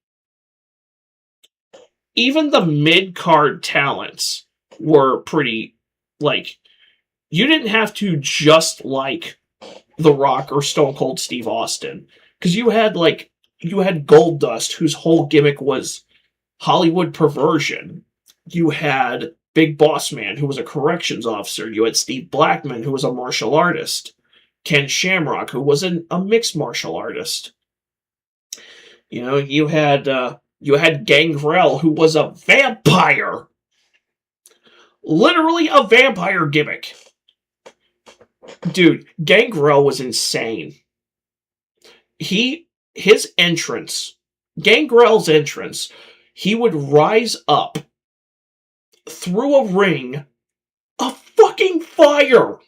Even the mid-card talents were pretty, like... You didn't have to just like The Rock or Stone Cold Steve Austin. Because you had Goldust, whose whole gimmick was Hollywood perversion. You had Big Boss Man, who was a corrections officer. You had Steve Blackman, who was a martial artist. Ken Shamrock, who was a mixed martial artist. You know, you had Gangrel, who was a vampire. Literally a vampire gimmick. Dude, Gangrel was insane. His entrance, Gangrel's entrance, he would rise up through a ring of fucking fire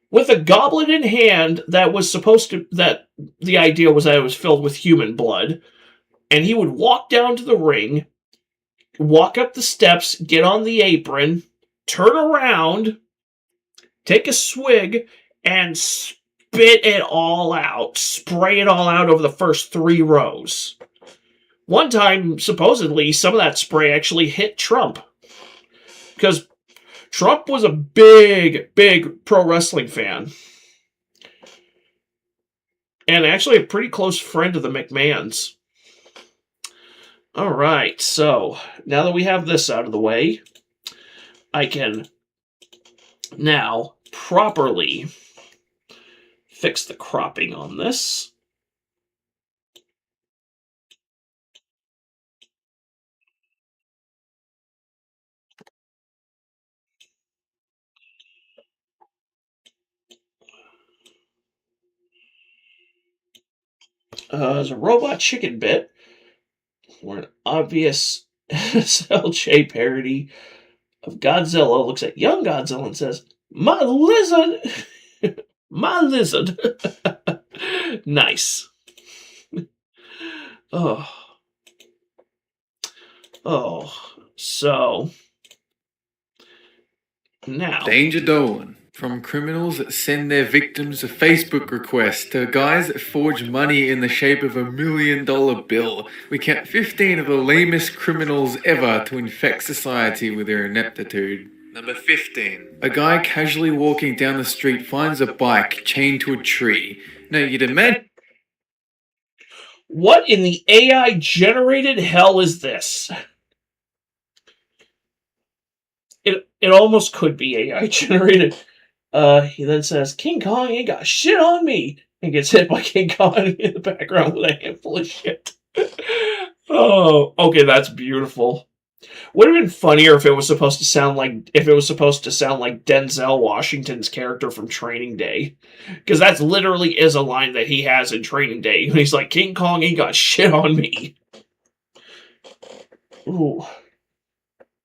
with a goblet in hand that the idea was that it was filled with human blood, and he would walk down to the ring, walk up the steps, get on the apron, turn around, take a swig, and spit it all out. Spray it all out over the first 3 rows. One time, supposedly, some of that spray actually hit Trump. Because Trump was a big, big pro wrestling fan. And actually a pretty close friend of the McMahons. Alright, so now that we have this out of the way, I can now properly fix the cropping on this. There's a robot chicken bit. where an obvious SLJ parody of Godzilla looks at young Godzilla and says, "My lizard! My lizard!" Nice. Oh. So now. Danger Dolan. From criminals that send their victims a Facebook request to guys that forge money in the shape of $1 million bill, we count 15 of the lamest criminals ever to infect society with their ineptitude. Number 15. A guy casually walking down the street finds a bike chained to a tree. Now you'd imagine... What in the AI generated hell is this? It almost could be AI generated. He then says, "King Kong ain't got shit on me," and gets hit by King Kong in the background with a handful of shit. Oh, okay, that's beautiful. Would have been funnier if it was supposed to sound like Denzel Washington's character from Training Day, because that's literally is a line that he has in Training Day. He's like, "King Kong ain't got shit on me." Ooh.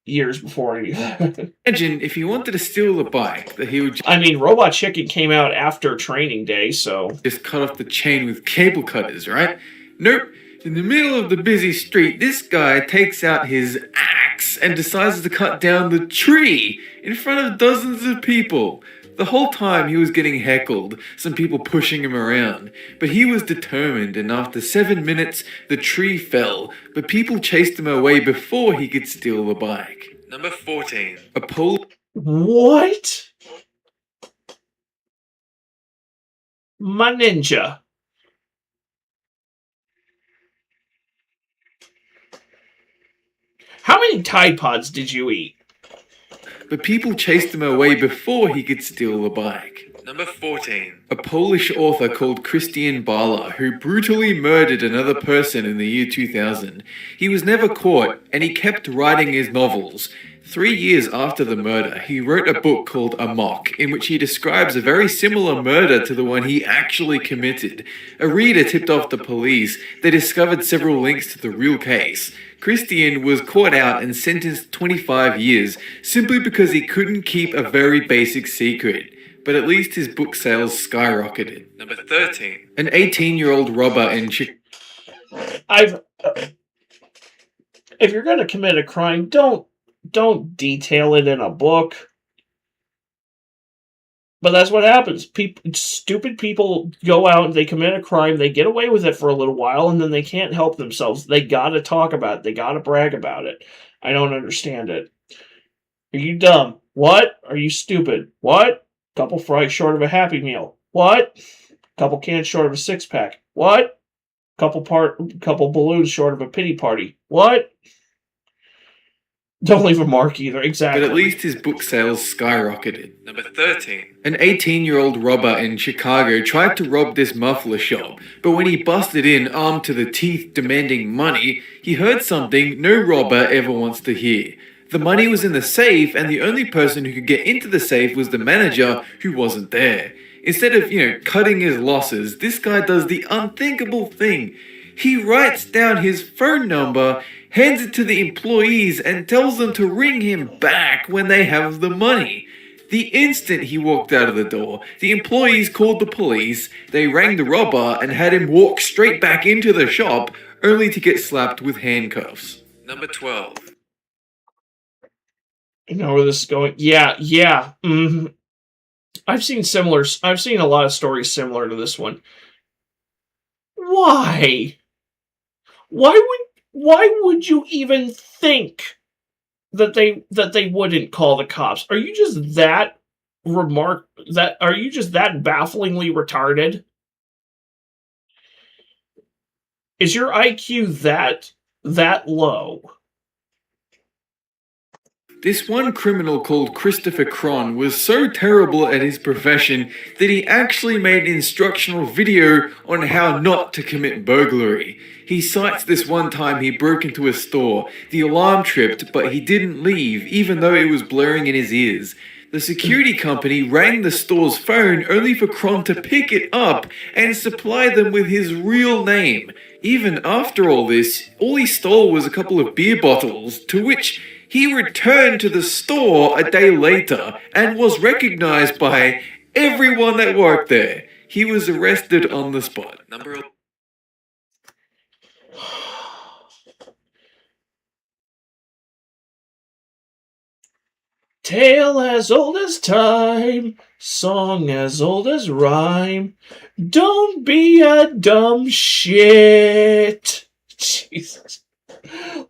Years before he... Imagine if he wanted to steal the bike, that he would... I mean, Robot Chicken came out after Training Day, so... Just cut off the chain with cable cutters, right? Nope. In the middle of the busy street, this guy takes out his axe and decides to cut down the tree in front of dozens of people. The whole time he was getting heckled, some people pushing him around. But he was determined, and after 7 minutes, the tree fell. But people chased him away before he could steal the bike. Number 14. A pole... What? My ninja. How many Tide Pods did you eat? But people chased him away before he could steal the bike. Number 14. A Polish author called Christian Bala, who brutally murdered another person in the year 2000. He was never caught, and he kept writing his novels. 3 years after the murder, he wrote a book called Amok, in which he describes a very similar murder to the one he actually committed. A reader tipped off the police. They discovered several links to the real case. Christian was caught out and sentenced 25 years simply because he couldn't keep a very basic secret. But at least his book sales skyrocketed. Number 13. An 18-year-old robber in Chicago. If you're going to commit a crime, don't detail it in a book. But that's what happens. Stupid people go out and they commit a crime, they get away with it for a little while, and then they can't help themselves. They gotta talk about it. They gotta brag about it. I don't understand it. Are you dumb? What? Are you stupid? What? Couple fries short of a Happy Meal. What? Couple cans short of a six-pack. What? Couple balloons short of a pity party. What? Don't leave a mark either, exactly. But at least his book sales skyrocketed. Number 13. An 18-year-old robber in Chicago tried to rob this muffler shop, but when he busted in armed to the teeth demanding money, he heard something no robber ever wants to hear. The money was in the safe, and the only person who could get into the safe was the manager, who wasn't there. Instead of, cutting his losses, this guy does the unthinkable thing. He writes down his phone number, hands it to the employees, and tells them to ring him back when they have the money. The instant he walked out of the door, the employees called the police, they rang the robber, and had him walk straight back into the shop, only to get slapped with handcuffs. Number 12. You know where this is going? Yeah. Mm-hmm. I've seen a lot of stories similar to this one. Why? Why would you even think that they wouldn't call the cops? Are you just that bafflingly retarded? Is your IQ that low? This one criminal called Christopher Cron was so terrible at his profession that he actually made an instructional video on how not to commit burglary. He cites this one time he broke into a store. The alarm tripped, but he didn't leave, even though it was blaring in his ears. The security company rang the store's phone only for Kron to pick it up and supply them with his real name. Even after all this, all he stole was a couple of beer bottles, to which he returned to the store a day later and was recognized by everyone that worked there. He was arrested on the spot. Number Tale as old as time, song as old as rhyme. Don't be a dumb shit. Jesus.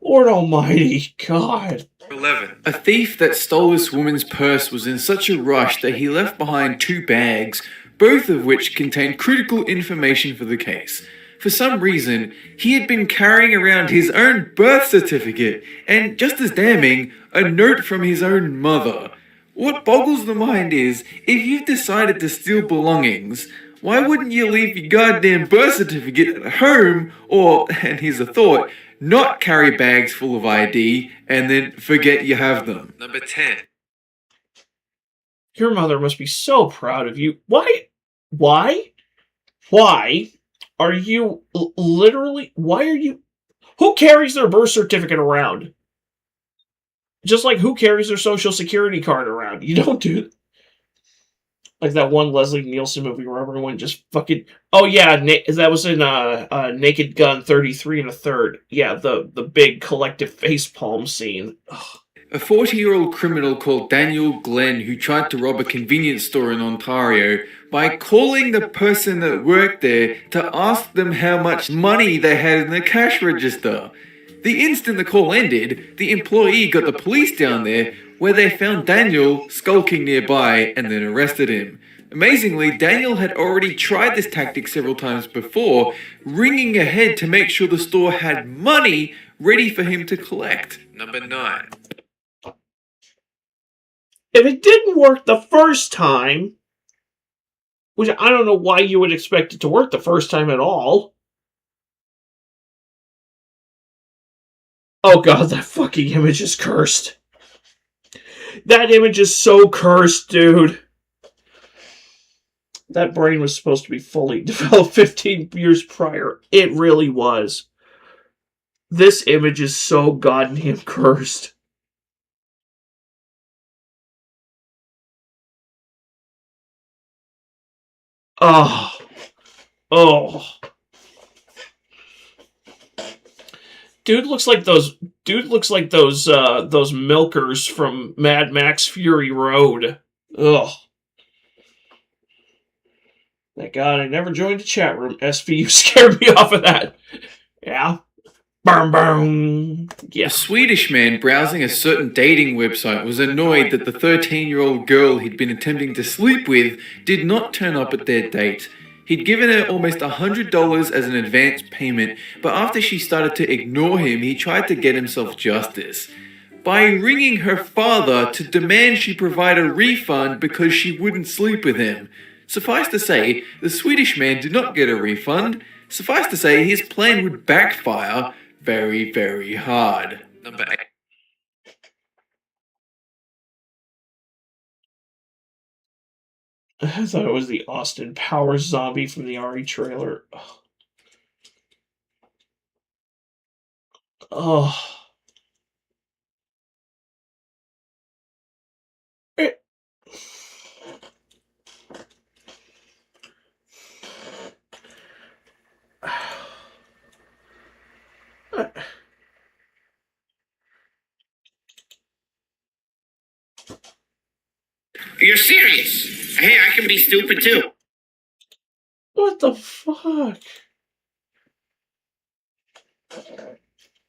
Lord Almighty, God. 11. A thief that stole this woman's purse was in such a rush that he left behind 2 bags, both of which contained critical information for the case. For some reason, he had been carrying around his own birth certificate, and just as damning, a note from his own mother. What boggles the mind is, if you've decided to steal belongings, why wouldn't you leave your goddamn birth certificate at home, or, and here's a thought, not carry bags full of ID, and then forget you have them? Number 10. Your mother must be so proud of you. Why are you literally, who carries their birth certificate around? Just like who carries their social security card around? You don't do like that one Leslie Nielsen movie where everyone just fucking, oh yeah, that was in Naked Gun 33 1/3. Yeah, the big collective facepalm scene. Ugh. A 40-year-old criminal called Daniel Glenn who tried to rob a convenience store in Ontario by calling the person that worked there to ask them how much money they had in the cash register. The instant the call ended, the employee got the police down there, where they found Daniel skulking nearby and then arrested him. Amazingly, Daniel had already tried this tactic several times before, ringing ahead to make sure the store had money ready for him to collect. Number 9. If it didn't work the first time, which I don't know why you would expect it to work the first time at all. Oh god, that fucking image is cursed. That image is so cursed, dude. That brain was supposed to be fully developed 15 years prior. It really was. This image is so goddamn cursed. Oh. Dude looks like those milkers from Mad Max Fury Road. Ugh. Thank God I never joined a chat room. SVU scared me off of that. Yeah. Boom, boom. Yeah. A Swedish man browsing a certain dating website was annoyed that the 13-year-old girl he'd been attempting to sleep with did not turn up at their date. He'd given her almost $100 as an advance payment, but after she started to ignore him, he tried to get himself justice by ringing her father to demand she provide a refund because she wouldn't sleep with him. Suffice to say, the Swedish man did not get a refund. Suffice to say, his plan would backfire very, very hard. Number 8. I thought it was the Austin Powers zombie from the RE trailer. Oh. You're serious? Hey, I can be stupid too. What the fuck?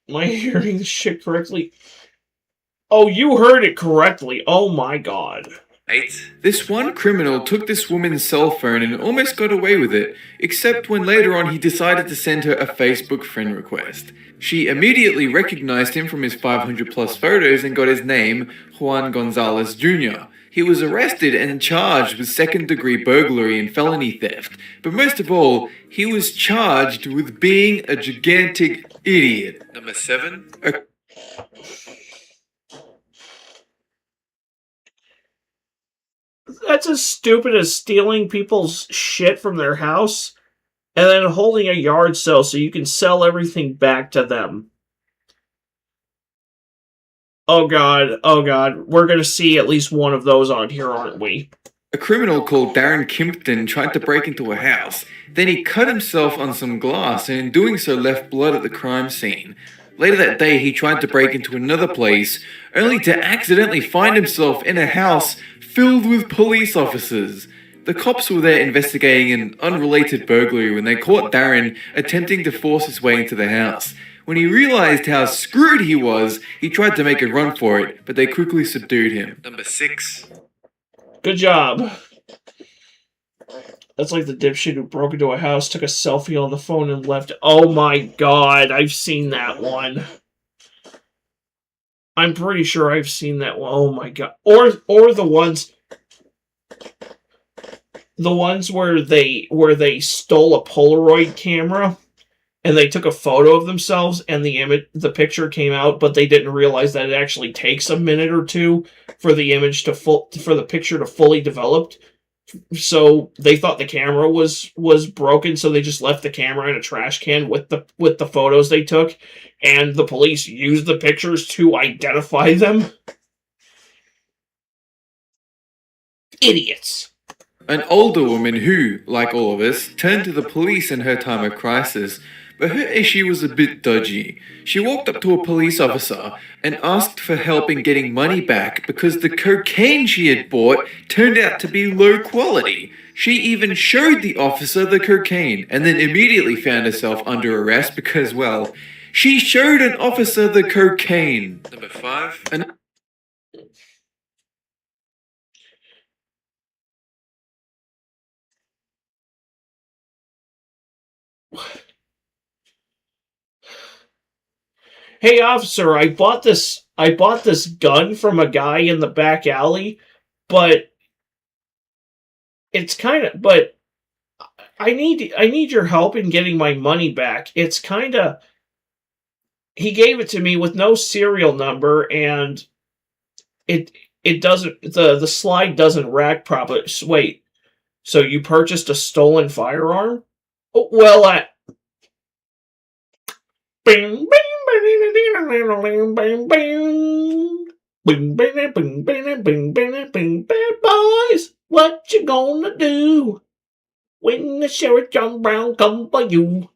Am I hearing this shit correctly? Oh, you heard it correctly. Oh my god. 8. This one criminal took this woman's cell phone and almost got away with it, except when later on he decided to send her a Facebook friend request. She immediately recognized him from his 500 plus photos and got his name, Juan Gonzalez Jr. He was arrested and charged with second-degree burglary and felony theft, but most of all, he was charged with being a gigantic idiot. Number 7. That's as stupid as stealing people's shit from their house and then holding a yard sale so you can sell everything back to them. Oh god, we're gonna see at least one of those on here, aren't we? A criminal called Darren Kimpton tried to break into a house. Then he cut himself on some glass and in doing so left blood at the crime scene. Later that day he tried to break into another place, only to accidentally find himself in a house filled with police officers. The cops were there investigating an unrelated burglary when they caught Darren attempting to force his way into the house. When he realized how screwed he was, he tried to make a run for it, but they quickly subdued him. Number 6. Good job. That's like the dipshit who broke into a house, took a selfie on the phone, and left. Oh my god, I've seen that one. I'm pretty sure I've seen that one. Oh my god. Or the ones where they stole a Polaroid camera and they took a photo of themselves and the picture came out, but they didn't realize that it actually takes a minute or two for the picture to fully develop. So they thought the camera was broken, so they just left the camera in a trash can with the photos they took, and the police used the pictures to identify them. Idiots. An older woman who, like all of us, turned to the police in her time of crisis, but her issue was a bit dodgy. She walked up to a police officer and asked for help in getting money back because the cocaine she had bought turned out to be low quality. She even showed the officer the cocaine and then immediately found herself under arrest because, well, she showed an officer the cocaine. Number 5. Hey officer, I bought this gun from a guy in the back alley, but I need your help in getting my money back. He gave it to me with no serial number, and it doesn't, the slide doesn't rack properly. Wait, so you purchased a stolen firearm? Oh, well, bing, bing, bing, bing, bing, bing, bing, bad boys, what you gonna do when the Sheriff John Brown come for you?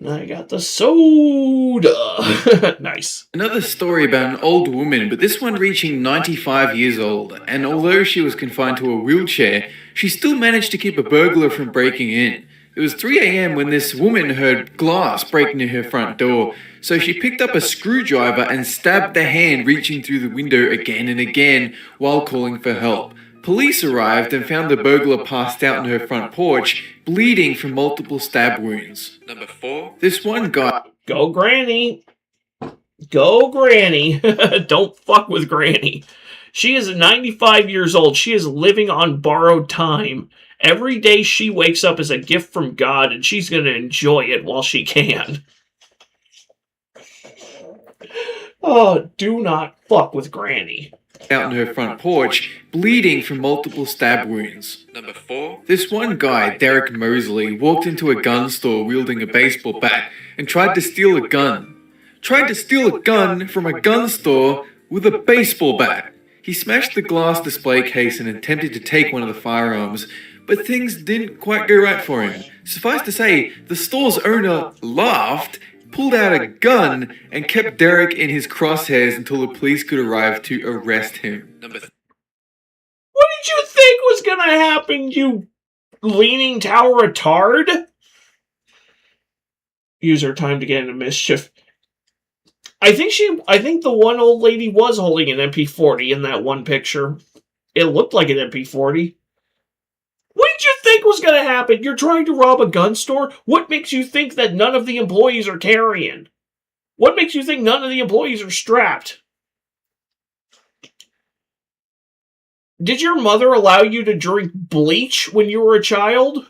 I got the soda. Nice. Another story about an old woman, but this one reaching 95 years old, and although she was confined to a wheelchair, she still managed to keep a burglar from breaking in. It was 3 a.m. when this woman heard glass break near her front door, so she picked up a screwdriver and stabbed the hand reaching through the window again and again while calling for help. Police arrived and found the burglar passed out on her front porch, bleeding from multiple stab wounds. Number 4. This one guy... Go Granny. Go Granny. Don't fuck with Granny. She is 95 years old. She is living on borrowed time. Every day she wakes up is a gift from God, and she's going to enjoy it while she can. Oh, do not fuck with Granny. Out on her front porch, bleeding from multiple stab wounds. Number 4. This one guy, Derek Mosley, walked into a gun store wielding a baseball bat and tried to steal a gun. Tried to steal a gun from a gun store with a baseball bat. He smashed the glass display case and attempted to take one of the firearms, but things didn't quite go right for him. Suffice to say, the store's owner laughed, pulled out a gun, and kept Derek in his crosshairs until the police could arrive to arrest him. What did you think was gonna happen, you leaning tower retard? Use her time to get into mischief. I think the one old lady was holding an MP40 in that one picture. It looked like an MP40. What did you think was going to happen? You're trying to rob a gun store? What makes you think that none of the employees are carrying? What makes you think none of the employees are strapped? Did your mother allow you to drink bleach when you were a child?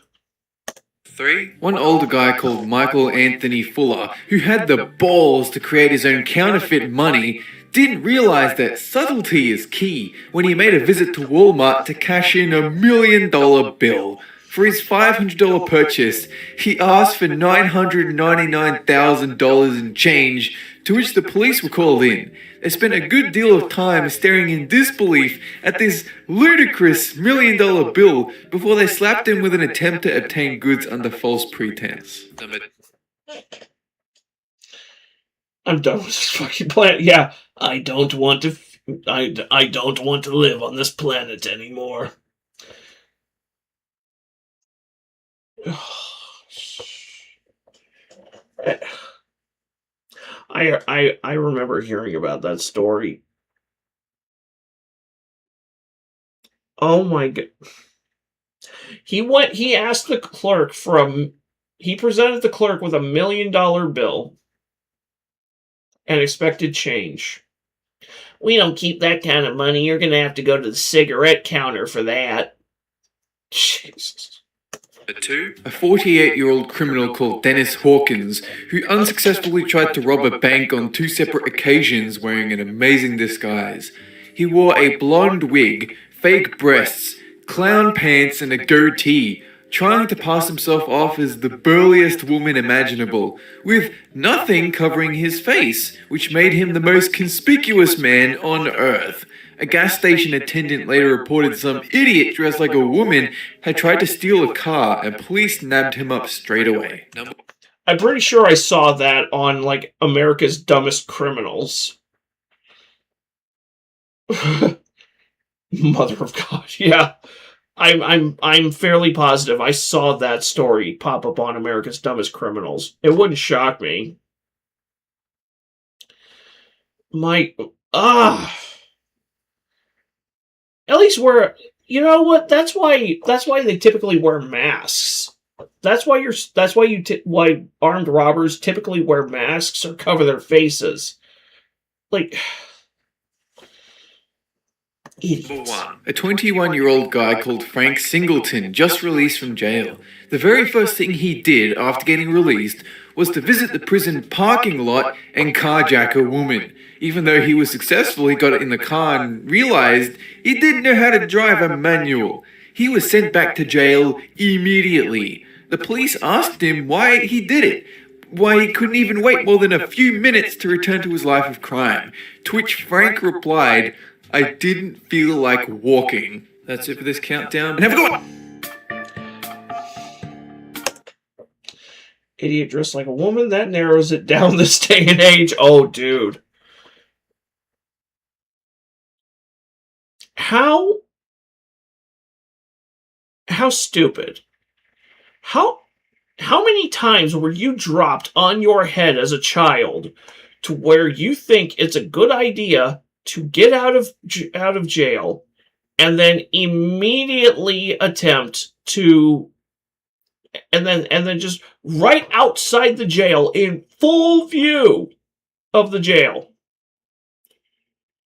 3. One older guy called Michael Anthony Fuller, who had the balls to create his own counterfeit money, didn't realize that subtlety is key when he made a visit to Walmart to cash in $1 million bill. For his $500 purchase, he asked for $999,000 in change, to which the police were called in. They spent a good deal of time staring in disbelief at this ludicrous $1 million bill before they slapped him with an attempt to obtain goods under false pretense. I'm done with this fucking planet. Yeah, I don't want to live on this planet anymore. I remember hearing about that story. Oh my god. He asked the clerk he presented the clerk with $1 million bill and expected change. We don't keep that kind of money. You're gonna have to go to the cigarette counter for that. Jesus. 2. A 48-year-old criminal called Dennis Hawkins, who unsuccessfully tried to rob a bank on 2 separate occasions wearing an amazing disguise. He wore a blonde wig, fake breasts, clown pants, and a goatee, trying to pass himself off as the burliest woman imaginable, with nothing covering his face, which made him the most conspicuous man on Earth. A gas station attendant later reported some idiot dressed like a woman had tried to steal a car, and police nabbed him up straight away. I'm pretty sure I saw that on, like, America's Dumbest Criminals. Mother of God, yeah. I'm fairly positive I saw that story pop up on America's Dumbest Criminals. It wouldn't shock me. At least you know what? That's why they typically wear masks. Why armed robbers typically wear masks or cover their faces. Like, idiots. A 21-year-old guy called Frank Singleton just released from jail. The very first thing he did after getting released was to visit the prison parking lot and carjack a woman. Even though he was successful, he got in the car and realized he didn't know how to drive a manual. He was sent back to jail immediately. The police asked him why he did it, why he couldn't even wait more than a few minutes to return to his life of crime, to which Frank replied, "I didn't feel like walking." That's it for this countdown. And have a good one! Idiot dressed like a woman, that narrows it down this day and age. Oh, dude. How stupid. How many times were you dropped on your head as a child to where you think it's a good idea to get out of jail and then immediately attempt to and then just right outside the jail in full view of the jail?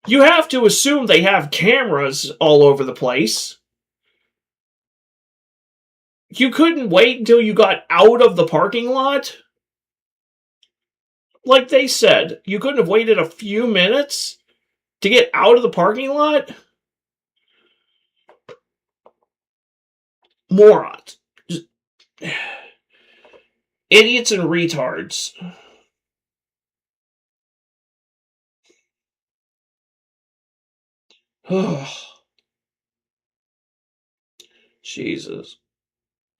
You have to assume they have cameras all over the place. You couldn't wait until you got out of the parking lot? Like they said, you couldn't have waited a few minutes to get out of the parking lot? Morons. Just idiots and retards. Jesus.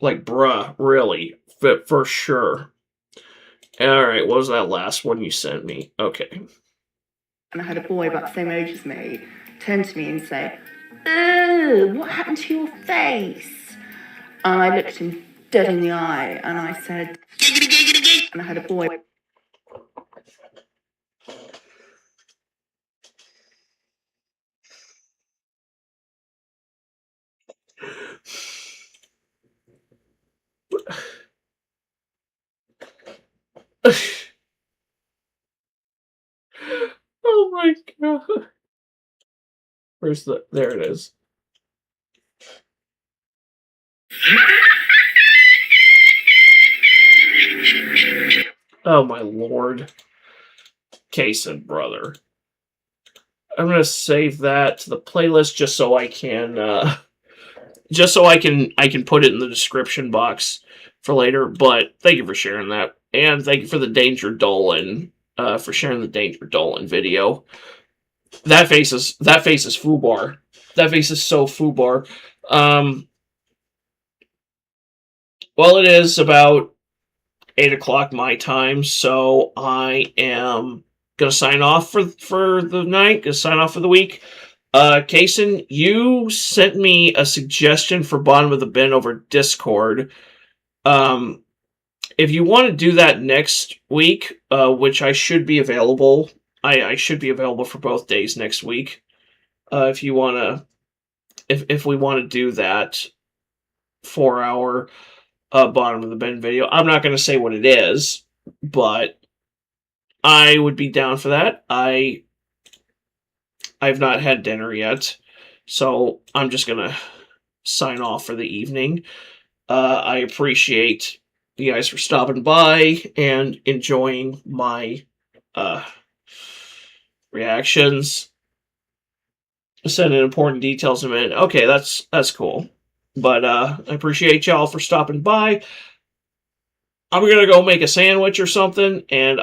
Like, bruh, really? For sure. Alright, what was that last one you sent me? Okay. And I had a boy about the same age as me turn to me and say, "Oh, what happened to your face?" And I looked him dead in the eye and I said, and I had a boy. Oh my god. Where's there it is. Oh my lord. Kason, brother. I'm gonna save that to the playlist just so I can I can put it in the description box for later. But thank you for sharing that. And thank you for the Danger Dolan for sharing the Danger Dolan video. That face is foobar. That face is so foobar. Well, it is about 8 o'clock my time, so I am gonna sign off for the night. Gonna sign off for the week. Kason, you sent me a suggestion for Bottom of the Bin over Discord. If you want to do that next week, which I should be available, I should be available for both days next week. If you wanna, if we want to do that 4-hour Bottom of the Bin video, I'm not going to say what it is, but I would be down for that. I've not had dinner yet, so I'm just going to sign off for the evening. I appreciate you guys for stopping by and enjoying my reactions. Sending important details in a minute. Okay, that's cool. But I appreciate y'all for stopping by. I'm gonna go make a sandwich or something, and